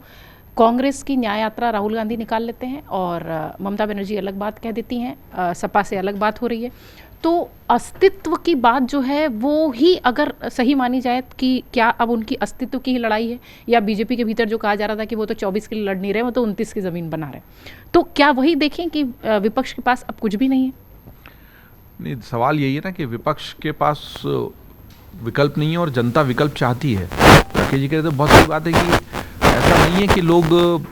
Speaker 1: कांग्रेस की न्याय यात्रा राहुल गांधी निकाल लेते हैं, और ममता बनर्जी अलग बात कह देती हैं, सपा से अलग बात हो रही है। तो अस्तित्व की बात जो है वो ही अगर सही मानी जाए कि क्या अब उनकी अस्तित्व की ही लड़ाई है, या बीजेपी के भीतर जो कहा जा रहा था कि वो तो 24 के लिए लड़ नहीं रहे, वो तो 29 की ज़मीन बना रहे, तो क्या वही देखें कि विपक्ष के पास अब कुछ भी नहीं है?
Speaker 6: नहीं, सवाल यही है ना कि विपक्ष के पास विकल्प नहीं है और जनता विकल्प चाहती है। राकेश जी कह रहे थे, बहुत सही बात है कि ऐसा नहीं है कि लोग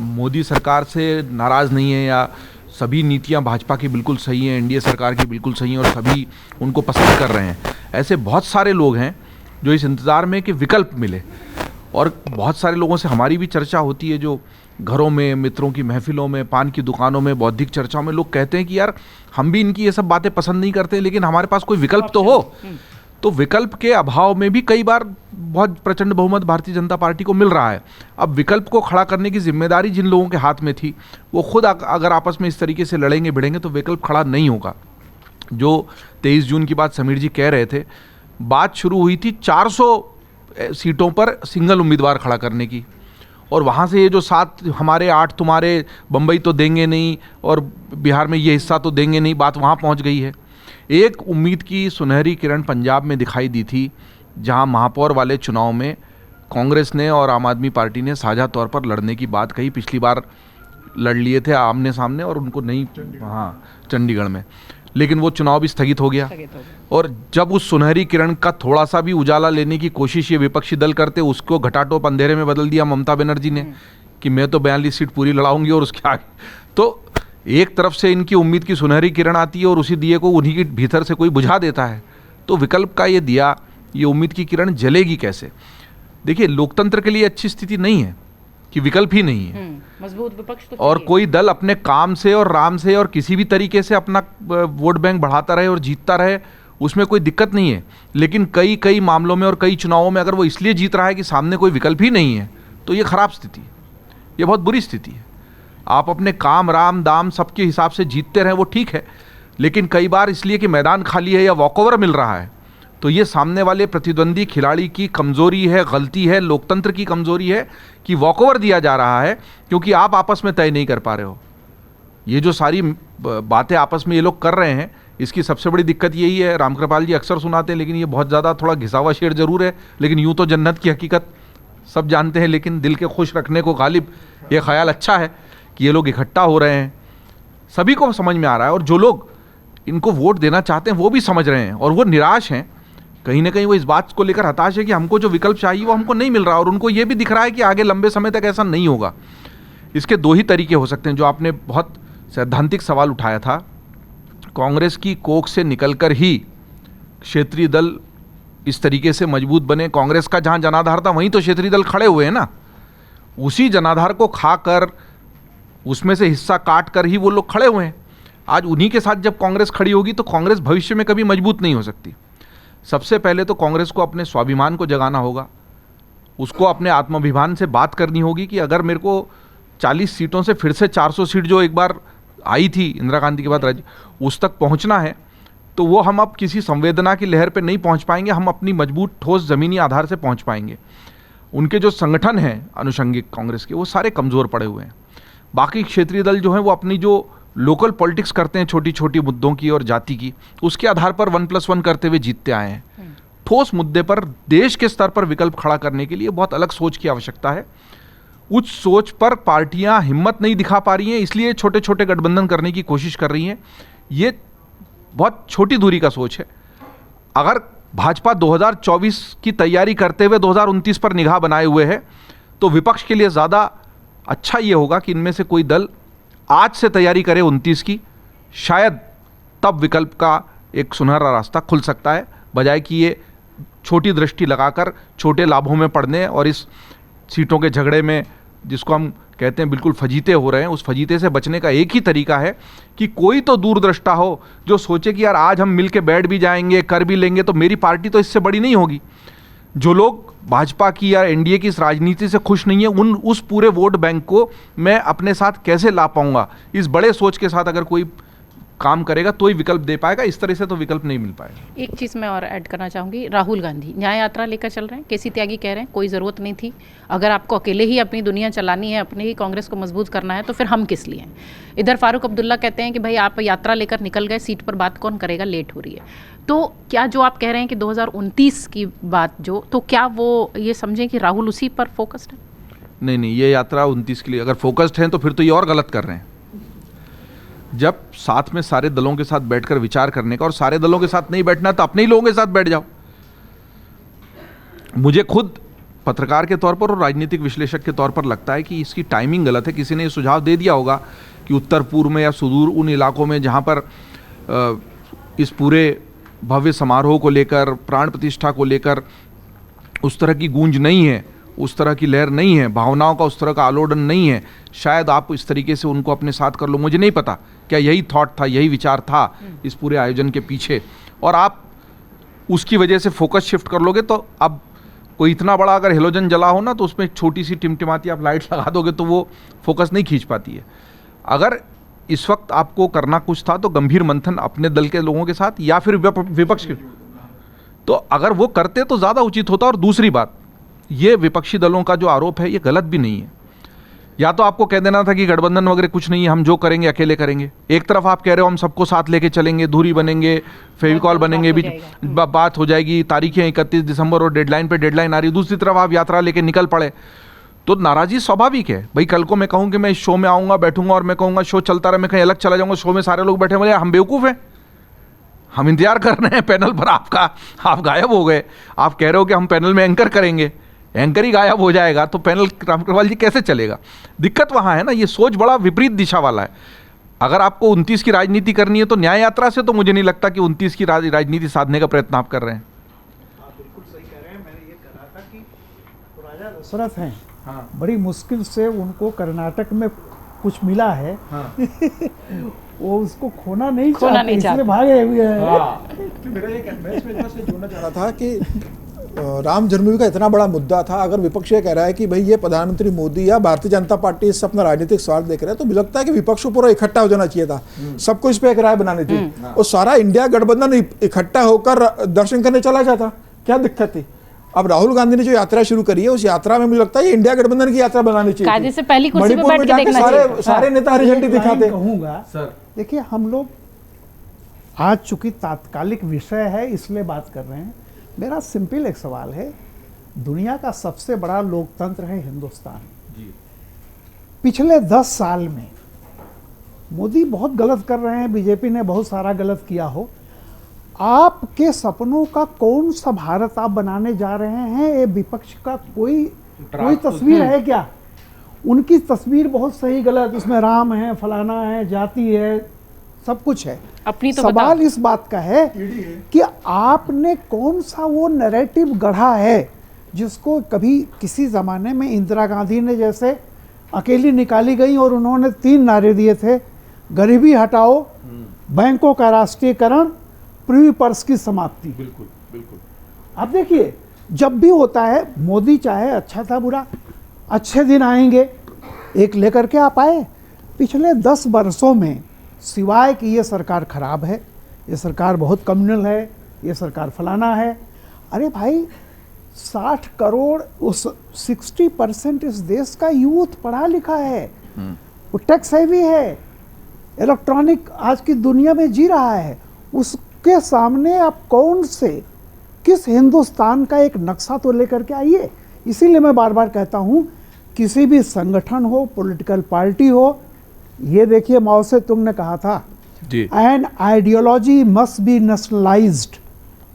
Speaker 6: मोदी सरकार से नाराज़ नहीं है, या सभी नीतियां भाजपा की बिल्कुल सही हैं, एनडीए सरकार की बिल्कुल सही हैं और सभी उनको पसंद कर रहे हैं। ऐसे बहुत सारे लोग हैं जो इस इंतज़ार में कि विकल्प मिले, और बहुत सारे लोगों से हमारी भी चर्चा होती है, जो घरों में, मित्रों की महफिलों में, पान की दुकानों में, बौद्धिक चर्चाओं में लोग कहते हैं कि यार हम भी इनकी ये सब बातें पसंद नहीं करते, लेकिन हमारे पास कोई विकल्प तो हो। तो विकल्प के अभाव में भी कई बार बहुत प्रचंड बहुमत भारतीय जनता पार्टी को मिल रहा है। अब विकल्प को खड़ा करने की जिम्मेदारी जिन लोगों के हाथ में थी, वो खुद अगर आपस में इस तरीके से लड़ेंगे भिड़ेंगे तो विकल्प खड़ा नहीं होगा। जो 23 जून की बात समीर जी कह रहे थे, बात शुरू हुई थी 400 सीटों पर सिंगल उम्मीदवार खड़ा करने की, और वहाँ से ये जो 7 हमारे 8 तुम्हारे, बम्बई तो देंगे नहीं और बिहार में ये हिस्सा तो देंगे नहीं, बात वहाँ पहुँच गई है। एक उम्मीद की सुनहरी किरण पंजाब में दिखाई दी थी, जहां महापौर वाले चुनाव में कांग्रेस ने और आम आदमी पार्टी ने साझा तौर पर लड़ने की बात कही। पिछली बार लड़ लिए थे आमने सामने और उनको नहीं, हाँ, चंडीगढ़ में, लेकिन वो चुनाव भी स्थगित हो गया। और जब उस सुनहरी किरण का थोड़ा सा भी उजाला लेने की कोशिश ये विपक्षी दल करते, उसको घटाटोप अंधेरे में बदल दिया ममता बनर्जी ने कि मैं तो 42 सीट पूरी लड़ाऊंगी और उसके आगे। तो एक तरफ से इनकी उम्मीद की सुनहरी किरण आती है और उसी दिए को उन्हीं के भीतर से कोई बुझा देता है, तो विकल्प का ये दिया, ये उम्मीद की किरण जलेगी कैसे? देखिए, लोकतंत्र के लिए अच्छी स्थिति नहीं है कि विकल्प ही नहीं है,
Speaker 1: मजबूत विपक्ष तो
Speaker 6: और कोई दल अपने काम से और राम से और किसी भी तरीके से अपना वोट बैंक बढ़ाता रहे और जीतता रहे, उसमें कोई दिक्कत नहीं है। लेकिन कई मामलों में और कई चुनावों में अगर वो इसलिए जीत रहा है कि सामने कोई विकल्प ही नहीं है, तो ये खराब स्थिति है, ये बहुत बुरी स्थिति है। आप अपने काम, राम, दाम सबके हिसाब से जीतते रहें, वो ठीक है, लेकिन कई बार इसलिए कि मैदान खाली है या वॉकओवर मिल रहा है, तो ये सामने वाले प्रतिद्वंदी खिलाड़ी की कमज़ोरी है, गलती है, लोकतंत्र की कमज़ोरी है कि वॉकओवर दिया जा रहा है क्योंकि आप आपस में तय नहीं कर पा रहे हो। ये जो सारी बातें आपस में ये लोग कर रहे हैं, इसकी सबसे बड़ी दिक्कत यही है। रामकृपाल जी अक्सर सुनाते हैं, लेकिन ये बहुत ज़्यादा थोड़ा घिसावा शेर जरूर है, लेकिन यूँ तो जन्नत की हकीकत सब जानते हैं, लेकिन दिल के खुश रखने को गालिब ये ख्याल अच्छा है कि ये लोग इकट्ठा हो रहे हैं, सभी को समझ में आ रहा है, और जो लोग इनको वोट देना चाहते हैं वो भी समझ रहे हैं, और वो निराश हैं, कहीं ना कहीं वो इस बात को लेकर हताश है कि हमको जो विकल्प चाहिए वो हमको नहीं मिल रहा, और उनको ये भी दिख रहा है कि आगे लंबे समय तक ऐसा नहीं होगा। इसके दो ही तरीके हो सकते हैं, जो आपने बहुत सैद्धांतिक सवाल उठाया था। कांग्रेस की कोख से निकलकर ही क्षेत्रीय दल इस तरीके से मजबूत बने। कांग्रेस का जहां जनाधार था वहीं तो क्षेत्रीय दल खड़े हुए हैं ना, उसी जनाधार को खाकर उसमें से हिस्सा काट कर ही वो लोग खड़े हुए हैं। आज उन्हीं के साथ जब कांग्रेस खड़ी होगी तो कांग्रेस भविष्य में कभी मजबूत नहीं हो सकती। सबसे पहले तो कांग्रेस को अपने स्वाभिमान को जगाना होगा, उसको अपने आत्माभिमान से बात करनी होगी कि अगर मेरे को 40 सीटों से फिर से 400 सीट जो एक बार आई थी इंदिरा गांधी के बाद राज्य, उस तक पहुंचना है तो वो हम अब किसी संवेदना की लहर पे नहीं पहुंच पाएंगे, हम अपनी मजबूत ठोस ज़मीनी आधार से पहुंच पाएंगे। उनके जो संगठन हैं अनुषंगिक कांग्रेस के, वो सारे कमज़ोर पड़े हुए हैं। बाकी क्षेत्रीय दल जो हैं वो अपनी जो लोकल पॉलिटिक्स करते हैं छोटी छोटी मुद्दों की और जाति की, उसके आधार पर 1+1 करते हुए जीतते आए हैं। ठोस मुद्दे पर देश के स्तर पर विकल्प खड़ा करने के लिए बहुत अलग सोच की आवश्यकता है। उच्च सोच पर पार्टियां हिम्मत नहीं दिखा पा रही हैं, इसलिए छोटे छोटे गठबंधन करने की कोशिश कर रही हैं। ये बहुत छोटी दूरी का सोच है। अगर भाजपा 2024 की तैयारी करते हुए 2029 पर निगाह बनाए हुए है तो विपक्ष के लिए ज़्यादा अच्छा ये होगा कि इनमें से कोई दल आज से तैयारी करे 29 की, शायद तब विकल्प का एक सुनहरा रास्ता खुल सकता है, बजाय कि ये छोटी दृष्टि लगाकर छोटे लाभों में पड़ने और इस सीटों के झगड़े में, जिसको हम कहते हैं बिल्कुल फजीते हो रहे हैं, उस फजीते से बचने का एक ही तरीका है कि कोई तो दूरदृष्टा हो जो सोचे कि यार आज हम मिल के बैठ भी जाएंगे, कर भी लेंगे तो मेरी पार्टी तो इससे बड़ी नहीं होगी। जो लोग भाजपा की या एनडीए की इस राजनीति से खुश नहीं है, उस पूरे वोट बैंक को मैं अपने साथ कैसे ला पाऊंगा, इस बड़े सोच के साथ अगर कोई काम करेगा तो ही विकल्प दे पाएगा। इस तरह से तो विकल्प नहीं मिल पाएगा।
Speaker 1: एक चीज़ मैं और ऐड करना चाहूँगी, राहुल गांधी न्याय यात्रा लेकर चल रहे हैं, केसी त्यागी कह रहे हैं कोई ज़रूरत नहीं थी, अगर आपको अकेले ही अपनी दुनिया चलानी है, अपने ही कांग्रेस को मजबूत करना है तो फिर हम किस लिए हैं। इधर फारूक अब्दुल्ला कहते हैं कि भाई आप यात्रा लेकर निकल गए, सीट पर बात कौन करेगा, लेट हो रही है। तो क्या जो आप कह रहे हैं कि 2029 की बात जो, तो क्या वो ये समझें कि राहुल उसी पर फोकस्ड है?
Speaker 6: नहीं, ये यात्रा 29 के लिए अगर फोकस्ड हैं तो फिर तो ये और गलत कर रहे हैं। जब साथ में सारे दलों के साथ बैठकर विचार करने का, और सारे दलों के साथ नहीं बैठना तो अपने ही लोगों के साथ बैठ जाओ। मुझे खुद पत्रकार के तौर पर और राजनीतिक विश्लेषक के तौर पर लगता है कि इसकी टाइमिंग गलत है। किसी ने ये सुझाव दे दिया होगा कि उत्तर पूर्व में या सुदूर उन इलाकों में जहाँ पर इस पूरे भव्य समारोह को लेकर, प्राण प्रतिष्ठा को लेकर उस तरह की गूंज नहीं है, उस तरह की लहर नहीं है, भावनाओं का उस तरह का आलोड़न नहीं है, शायद आप इस तरीके से उनको अपने साथ कर लो। मुझे नहीं पता क्या यही थॉट था, यही विचार था इस पूरे आयोजन के पीछे, और आप उसकी वजह से फोकस शिफ्ट कर लोगे तो अब कोई इतना बड़ा अगर हेलोजन जला हो ना तो उसमें एक छोटी सी टिमटिमाती आप लाइट लगा दोगे तो वो फोकस नहीं खींच पाती है। अगर इस वक्त आपको करना कुछ था तो गंभीर मंथन अपने दल के लोगों के साथ या फिर विपक्ष के, तो अगर वो करते तो ज़्यादा उचित होता। और दूसरी बात, ये विपक्षी दलों का जो आरोप है ये गलत भी नहीं है। या तो आपको कह देना था कि गठबंधन वगैरह कुछ नहीं है, हम जो करेंगे अकेले करेंगे। एक तरफ आप कह रहे हो हम सबको साथ लेके चलेंगे, दूरी बनेंगे, फेविकॉल बनेंगे, बीच बात हो जाएगी, तारीखें 31 दिसंबर और डेडलाइन पे डेडलाइन आ रही। दूसरी तरफ आप यात्रा लेके निकल पड़े तो नाराज़गी स्वाभाविक है। भाई कल को मैं कहूँ कि मैं इस शो में आऊँगा, बैठूंगा और मैं कहूँगा शो चलता रहे, मैं कहीं अलग चला जाऊँगा, शो में सारे लोग बैठे, बोले हम बेवकूफ़ हैं, हम इंतजार कर रहे हैं पैनल पर आपका, आप गायब हो गए। आप कह रहे हो कि हम पैनल में एंकर करेंगे, एंकर ही गायब हो जाएगा तो पैनल राम अग्रवाल जी कैसे चलेगा। दिक्कत वहाँ है ना, ये सोच बड़ा विपरीत दिशा वाला है। अगर आपको 29 की राजनीति करनी है तो न्याय यात्रा से तो मुझे नहीं लगता कि 29 की राजनीति साधने का प्रयत्न आप कर रहे हैं।
Speaker 3: आप बिल्कुल सही कह रहे हैं। मैंने ये कहा था कि राजा दशरथ हैं, हाँ, बड़ी मुश्किल से उनको कर्नाटक में कुछ मिला है, हाँ। वो उसको खोना नहीं चाहते, इसलिए भागे हुए हैं।
Speaker 5: मेरा एक मैच से जोड़ना चाह रहा था कि राम जन्मभूमि का इतना बड़ा मुद्दा था, अगर विपक्ष ये कह रहा है कि भाई ये प्रधानमंत्री मोदी या भारतीय जनता पार्टी इससे अपना राजनीतिक स्वार्थ देख रहे हैं, तो मुझे लगता है कि विपक्ष को पूरा इकट्ठा हो जाना चाहिए था, सबको इस पे एक राय बनानी थी और सारा इंडिया गठबंधन इकट्ठा होकर दर्शन करने चला जाता, क्या दिक्कत थी। अब राहुल गांधी ने जो यात्रा शुरू करी है उस यात्रा में मुझे लगता है ये इंडिया गठबंधन की यात्रा बनानी चाहिए।
Speaker 1: कायदे से पहली कुर्सी पे बैठ के देखना चाहिए।
Speaker 3: सारे नेता हरी झंडी दिखाते। कहूंगा सर, देखिए हम लोग आज चूंकि तात्कालिक विषय है इसलिए बात कर रहे हैं। मेरा सिंपल एक सवाल है, दुनिया का सबसे बड़ा लोकतंत्र है हिंदुस्तान जी। पिछले 10 साल में मोदी बहुत गलत कर रहे हैं, बीजेपी ने बहुत सारा गलत किया हो, आपके सपनों का कौन सा भारत आप बनाने जा रहे हैं? ये विपक्ष का कोई तस्वीर है क्या? उनकी तस्वीर बहुत सही गलत, इसमें राम है, फलाना है, जाति है, सब कुछ है।
Speaker 1: अपनी तो
Speaker 3: सवाल इस बात का है कि आपने कौन सा वो नैरेटिव गढ़ा है जिसको कभी किसी ज़माने में इंदिरा गांधी ने जैसे अकेली निकाली गई और उन्होंने 3 नारे दिए थे, गरीबी हटाओ, बैंकों का राष्ट्रीयकरण, प्रीवी पर्स की समाप्ति।
Speaker 6: बिल्कुल बिल्कुल।
Speaker 3: अब देखिए, जब भी होता है, मोदी चाहे अच्छा था बुरा, अच्छे दिन आएंगे एक लेकर के आप आए। पिछले 10 वर्षों में सिवाय कि ये सरकार खराब है, ये सरकार बहुत कम्युनल है, ये सरकार फलाना है, अरे भाई 60 करोड़, उस 60% इस देश का यूथ पढ़ा लिखा है, वो टैक्स हैवी है, इलेक्ट्रॉनिक आज की दुनिया में जी रहा है, उसके सामने आप कौन से किस हिंदुस्तान का एक नक्शा तो लेकर के आइए। इसीलिए मैं बार बार कहता हूँ, किसी भी संगठन हो, पॉलिटिकल पार्टी हो, ये देखिए माओ से तुंग ने कहा था, an ideology must be nationalised,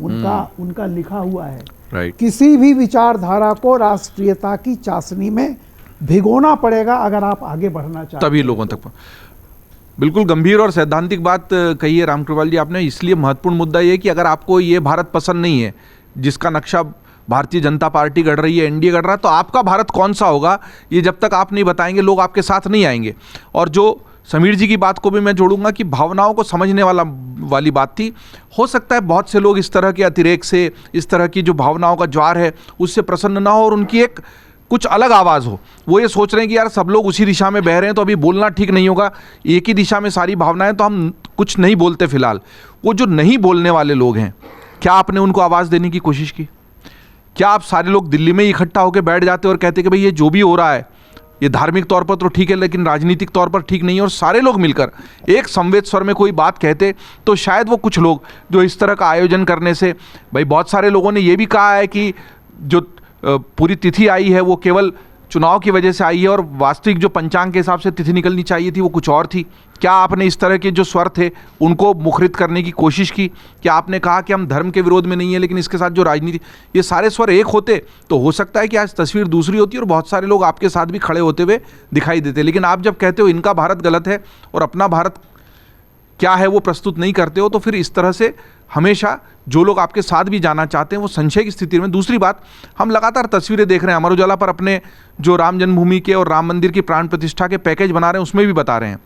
Speaker 3: उनका लिखा हुआ है।
Speaker 6: राइट।
Speaker 3: किसी भी विचारधारा को राष्ट्रीयता की चाशनी में भिगोना पड़ेगा अगर आप आगे बढ़ना चाहते हैं।
Speaker 6: तभी लोगों तक। बिल्कुल गंभीर और सैद्धांतिक बात कही है रामकृपाल जी आपने। इसलिए महत्वपूर्ण मुद्दा ये कि अगर आपको ये भारत पसंद नहीं है जिसका नक्शा भारतीय जनता पार्टी गढ़ रही है, एनडीए गढ़ रहा है, तो आपका भारत कौन सा होगा, ये जब तक आप नहीं बताएंगे लोग आपके साथ नहीं आएंगे। और जो समीर जी की बात को भी मैं जोड़ूंगा कि भावनाओं को समझने वाली बात थी। हो सकता है बहुत से लोग इस तरह के अतिरेक से, इस तरह की जो भावनाओं का ज्वार है उससे प्रसन्न ना हो और उनकी एक कुछ अलग आवाज़ हो। वो ये सोच रहे हैं कि यार सब लोग उसी दिशा में बह रहे हैं तो अभी बोलना ठीक नहीं होगा, एक ही दिशा में सारी भावनाएं, तो हम कुछ नहीं बोलते फिलहाल। वो जो नहीं बोलने वाले लोग हैं, क्या आपने उनको आवाज़ देने की कोशिश की? क्या आप सारे लोग दिल्ली में इकट्ठा होकर बैठ जाते और कहते कि भाई ये जो भी हो रहा है ये धार्मिक तौर पर तो ठीक है लेकिन राजनीतिक तौर पर ठीक नहीं है, और सारे लोग मिलकर एक संवेद स्वर में कोई बात कहते तो शायद वो कुछ लोग जो इस तरह का आयोजन करने से, भाई बहुत सारे लोगों ने ये भी कहा है कि जो पूरी तिथि आई है वो केवल चुनाव की वजह से आई है और वास्तविक जो पंचांग के हिसाब से तिथि निकलनी चाहिए थी वो कुछ और थी। क्या आपने इस तरह के जो स्वर थे उनको मुखरित करने की कोशिश की? क्या आपने कहा कि हम धर्म के विरोध में नहीं है लेकिन इसके साथ जो राजनीति, ये सारे स्वर एक होते तो हो सकता है कि आज तस्वीर दूसरी होती और बहुत सारे लोग आपके साथ भी खड़े होते हुए दिखाई देते। लेकिन आप जब कहते हो इनका भारत गलत है और अपना भारत क्या है वो प्रस्तुत नहीं करते हो, तो फिर इस तरह से हमेशा जो लोग आपके साथ भी जाना चाहते हैं वो संशय की स्थिति में। दूसरी बात, हम लगातार तस्वीरें देख रहे हैं, अमर उजाला पर अपने जो राम जन्मभूमि के और राम मंदिर की प्राण प्रतिष्ठा के पैकेज बना रहे हैं उसमें भी बता रहे हैं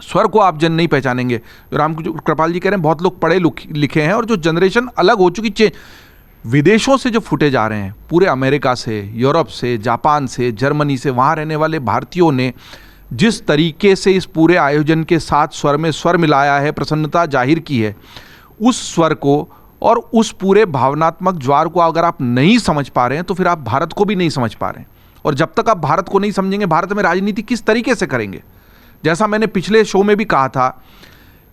Speaker 6: स्वर को आप जन नहीं पहचानेंगे। जो रामकृपाल जी कह रहे हैं बहुत लोग पढ़े लिखे हैं और जो जनरेशन अलग हो चुकी, विदेशों से जो फुटेज आ रहे हैं पूरे अमेरिका से, यूरोप से, जापान से, जर्मनी से, वहाँ रहने वाले भारतीयों ने जिस तरीके से इस पूरे आयोजन के साथ स्वर में स्वर मिलाया है, प्रसन्नता जाहिर की है, उस स्वर को और उस पूरे भावनात्मक ज्वार को अगर आप नहीं समझ पा रहे हैं तो फिर आप भारत को भी नहीं समझ पा रहे हैं। और जब तक आप भारत को नहीं समझेंगे, भारत में राजनीति किस तरीके से करेंगे? जैसा मैंने पिछले शो में भी कहा था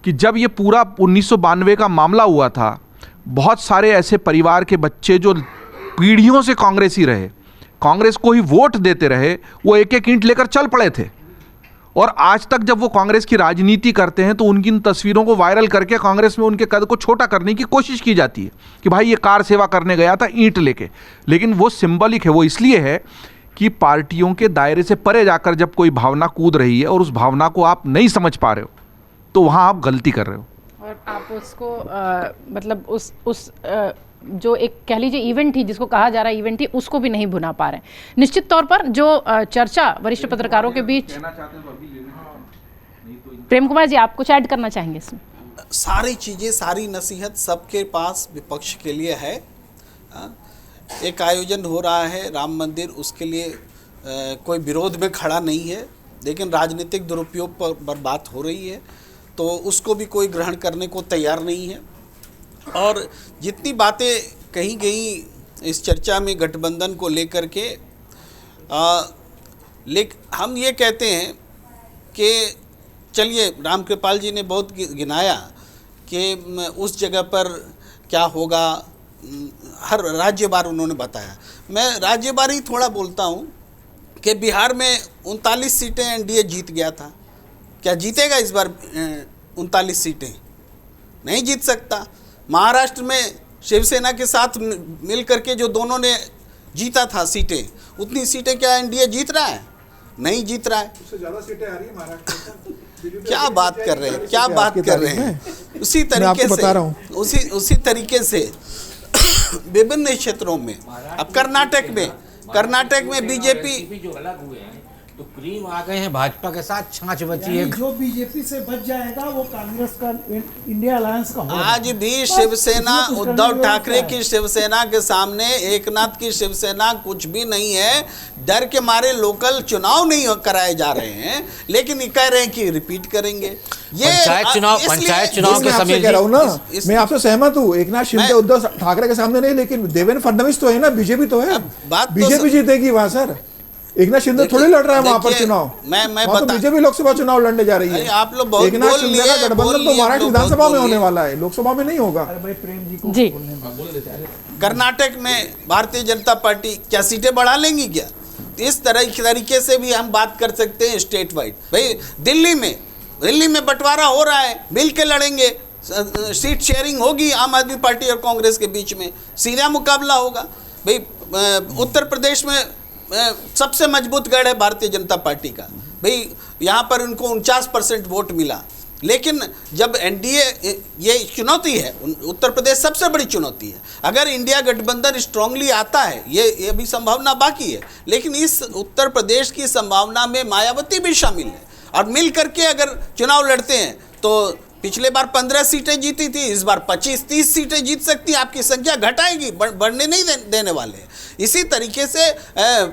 Speaker 6: कि जब ये पूरा 1992 का मामला हुआ था, बहुत सारे ऐसे परिवार के बच्चे जो पीढ़ियों से कांग्रेसी रहे, कांग्रेस को ही वोट देते रहे, वो एक एक ईंट लेकर चल पड़े थे। और आज तक जब वो कांग्रेस की राजनीति करते हैं तो उनकी इन तस्वीरों को वायरल करके कांग्रेस में उनके कद को छोटा करने की कोशिश की जाती है कि भाई ये कार सेवा करने गया था ईंट लेके। लेकिन वो सिंबलिक है, वो इसलिए है कि पार्टियों के दायरे से परे जाकर जब कोई भावना कूद रही है और उस भावना को आप नहीं समझ पा रहे हो तो वहाँ आप गलती कर रहे हो।
Speaker 1: और आप उसको मतलब उस जो एक कह लीजिए इवेंट थी, जिसको कहा जा रहा है इवेंट थी, उसको भी नहीं भुना पा रहे हैं। निश्चित तौर पर जो चर्चा वरिष्ठ पत्रकारों के बीच, प्रेम कुमार जी आप कुछ ऐड करना चाहेंगे इसमें?
Speaker 2: सारी चीज़ें, सारी नसीहत सबके पास विपक्ष के लिए है। एक आयोजन हो रहा है राम मंदिर, उसके लिए कोई विरोध में खड़ा नहीं है, लेकिन राजनीतिक दुरुपयोग पर बात हो रही है तो उसको भी कोई ग्रहण करने को तैयार नहीं है। और जितनी बातें कही गई इस चर्चा में गठबंधन को लेकर के, हम ये कहते हैं कि चलिए, रामकृपाल जी ने बहुत गिनाया कि उस जगह पर क्या होगा, हर राज्यवार उन्होंने बताया। मैं राज्यवार ही थोड़ा बोलता हूँ कि बिहार में 39 सीटें एनडीए जीत गया था। क्या जीतेगा इस बार 39 सीटें? नहीं जीत सकता। महाराष्ट्र में शिवसेना के साथ मिल करके जो दोनों ने जीता था सीटें, उतनी सीटें क्या एनडीए जीत रहा है? नहीं जीत रहा है।
Speaker 5: उससे ज़्यादा सीटें आ रही है महाराष्ट्र में।
Speaker 2: क्या बात कर रहे हैं, क्या बात कर रहे हैं? उसी
Speaker 5: मैं आपको
Speaker 2: तरीके
Speaker 5: बता रहा हूँ।
Speaker 2: से उसी तरीके से विभिन्न क्षेत्रों में, अब कर्नाटक में बीजेपी
Speaker 4: जो अलग हुए हैं तो क्रीम आ गए हैं भाजपा के साथ, छाछ बची है।
Speaker 3: जो बीजेपी से बच जाएगा वो कांग्रेस का, इंडिया अलायंस का होगा।
Speaker 2: आज भी शिवसेना, उद्धव ठाकरे की शिवसेना के सामने एकनाथ की शिवसेना कुछ भी नहीं है। डर के मारे लोकल चुनाव नहीं कराए जा रहे हैं, लेकिन ये कह रहे हैं कि रिपीट करेंगे। ये
Speaker 4: पंचायत चुनाव के
Speaker 5: समय कह रहा हूँ ना, मैं आपसे सहमत हूँ। एकनाथ शिंदे उद्धव ठाकरे के सामने नहीं, लेकिन देवेंद्र फडणवीस तो है ना, बीजेपी तो है। बीजेपी जीतेगी वहां सर। एकनाथ शिंदे थोड़ी लड़ रहा है वहां पर चुनाव।
Speaker 2: मैं
Speaker 5: तो बीजेपी लोकसभा चुनाव लड़ने जा रही है।
Speaker 2: आप लोग बहुत
Speaker 5: एकनाथ शिंदे का गठबंधन तो महाराष्ट्र विधानसभा में होने वाला है, लोकसभा में नहीं होगा।
Speaker 1: जी,
Speaker 2: कर्नाटक में भारतीय जनता पार्टी क्या सीटें बढ़ा लेंगी क्या? इस तरीके से भी हम बात कर सकते हैं स्टेट वाइड। भाई दिल्ली में बंटवारा हो रहा है, मिल के लड़ेंगे, सीट शेयरिंग होगी आम आदमी पार्टी और कांग्रेस के बीच में, सीधा मुकाबला होगा। भाई उत्तर प्रदेश में सबसे मजबूत गढ़ है भारतीय जनता पार्टी का। भाई यहाँ पर उनको 49% वोट मिला, लेकिन जब एनडीए, ये चुनौती है, उत्तर प्रदेश सबसे बड़ी चुनौती है। अगर इंडिया गठबंधन स्ट्रांगली आता है, ये भी संभावना बाकी है, लेकिन इस उत्तर प्रदेश की संभावना में मायावती भी शामिल है। और मिल करके अगर चुनाव लड़ते हैं तो पिछले बार 15 सीटें जीती थी, इस बार 25-30 सीटें जीत सकती है। आपकी संख्या घटाएगी, बढ़ने नहीं देने वाले। इसी तरीके से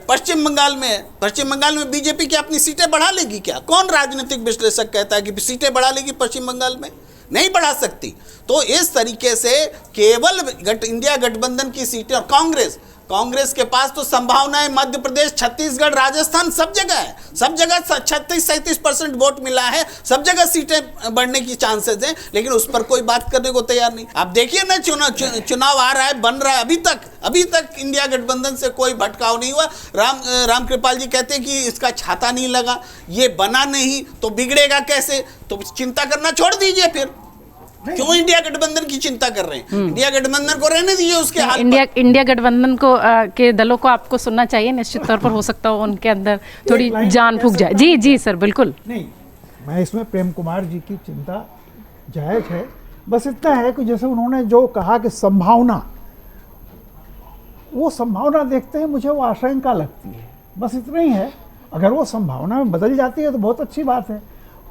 Speaker 2: पश्चिम बंगाल में बीजेपी क्या अपनी सीटें बढ़ा लेगी क्या? कौन राजनीतिक विश्लेषक कहता है कि सीटें बढ़ा लेगी पश्चिम बंगाल में? नहीं बढ़ा सकती। तो इस तरीके से केवल इंडिया गठबंधन की सीटें, और कांग्रेस के पास तो संभावनाएं मध्य प्रदेश, छत्तीसगढ़, राजस्थान, सब जगह है। सब जगह 36-37% वोट मिला है, सब जगह सीटें बढ़ने की चांसेस हैं, लेकिन उस पर कोई बात करने को तैयार नहीं। आप देखिए ना, चुनाव आ रहा है, बन रहा है, अभी तक इंडिया गठबंधन से कोई भटकाव नहीं हुआ। राम कृपाल जी कहते हैं कि इसका छाता नहीं लगा, ये बना नहीं तो बिगड़ेगा कैसे? तो चिंता करना छोड़ दीजिए फिर। क्यों इंडिया गठबंधन की चिंता कर रहे हैं? इंडिया गठबंधन को रहने दीजिए उसके हाल पर।
Speaker 1: इंडिया गठबंधन को के दलों को आपको सुनना चाहिए। निश्चित तौर पर हो सकता हो उनके अंदर थोड़ी जान फूंक जाए। जी सर, बिल्कुल।
Speaker 3: नहीं, मैं इसमें प्रेम कुमार जी की चिंता जायज है। बस इतना है कि जैसे उन्होंने जो कहा कि संभावना, वो संभावना देखते हैं मुझे वो आशंका लगती है, बस इतना ही है। अगर वो संभावना में बदल जाती है तो बहुत अच्छी बात है।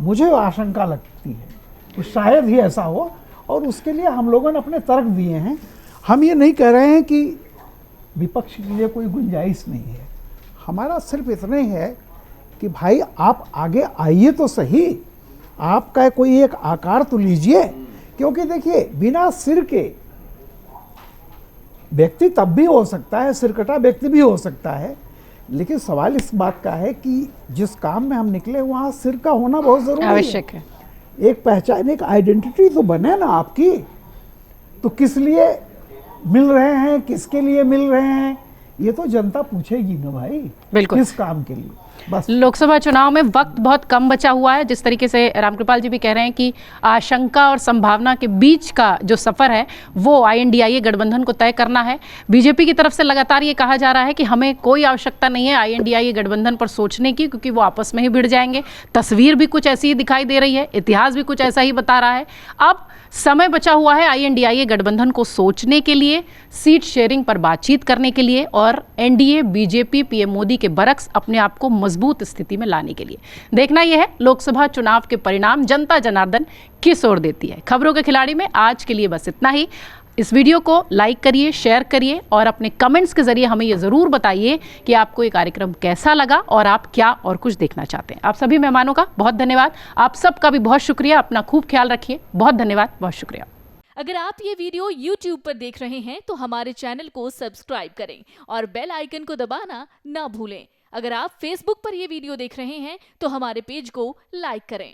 Speaker 3: मुझे वो आशंका लगती है कि शायद ही ऐसा हो, और उसके लिए हम लोगों ने अपने तर्क दिए हैं। हम ये नहीं कह रहे हैं कि विपक्ष के लिए कोई गुंजाइश नहीं है। हमारा सिर्फ इतना ही है कि भाई आप आगे आइए तो सही, आपका कोई एक आकार तो लीजिए। क्योंकि देखिए, बिना सिर के व्यक्ति तब भी हो सकता है, सिरकटा व्यक्ति भी हो सकता है, लेकिन सवाल इस बात का है कि जिस काम में हम निकले वहाँ सिर का होना बहुत ज़रूरी है,
Speaker 1: आवश्यक है।
Speaker 3: एक पहचान, एक आइडेंटिटी तो बने ना आपकी। तो किस लिए मिल रहे हैं, किसके लिए मिल रहे हैं, ये तो जनता पूछेगी ना भाई।
Speaker 1: बिल्कुल,
Speaker 3: किस काम के लिए। बस
Speaker 1: लोकसभा चुनाव में वक्त बहुत कम बचा हुआ है। जिस तरीके से रामकृपाल जी भी कह रहे हैं कि आशंका और संभावना के बीच का जो सफ़र है वो INDIA गठबंधन को तय करना है। बीजेपी की तरफ से लगातार ये कहा जा रहा है कि हमें कोई आवश्यकता नहीं है INDIA गठबंधन पर सोचने की, क्योंकि वो आपस में ही भिड़ जाएंगे। तस्वीर भी कुछ ऐसी ही दिखाई दे रही है, इतिहास भी कुछ ऐसा ही बता रहा है। अब समय बचा हुआ है INDIA गठबंधन को सोचने के लिए, सीट शेयरिंग पर बातचीत करने के लिए और NDA BJP PM मोदी के बरक्स अपने आप को मजबूत स्थिति में लाने के लिए। देखना यह है लोकसभा चुनाव के परिणाम जनता जनार्दन किस ओर देती है। खबरों के खिलाड़ी में आज के लिए बस इतना ही। इस वीडियो को लाइक करिए, शेयर करिए और अपने कमेंट्स के जरिए हमें ये ज़रूर बताइए कि आपको ये कार्यक्रम कैसा लगा और आप क्या और कुछ देखना चाहते हैं। आप सभी मेहमानों का बहुत धन्यवाद। आप सबका भी बहुत शुक्रिया। अपना खूब ख्याल रखिए। बहुत धन्यवाद, बहुत शुक्रिया।
Speaker 7: अगर आप ये वीडियो YouTube पर देख रहे हैं तो हमारे चैनल को सब्सक्राइब करें और बेल आइकन को दबाना ना भूलें। अगर आप Facebook पर ये वीडियो देख रहे हैं तो हमारे पेज को लाइक करें।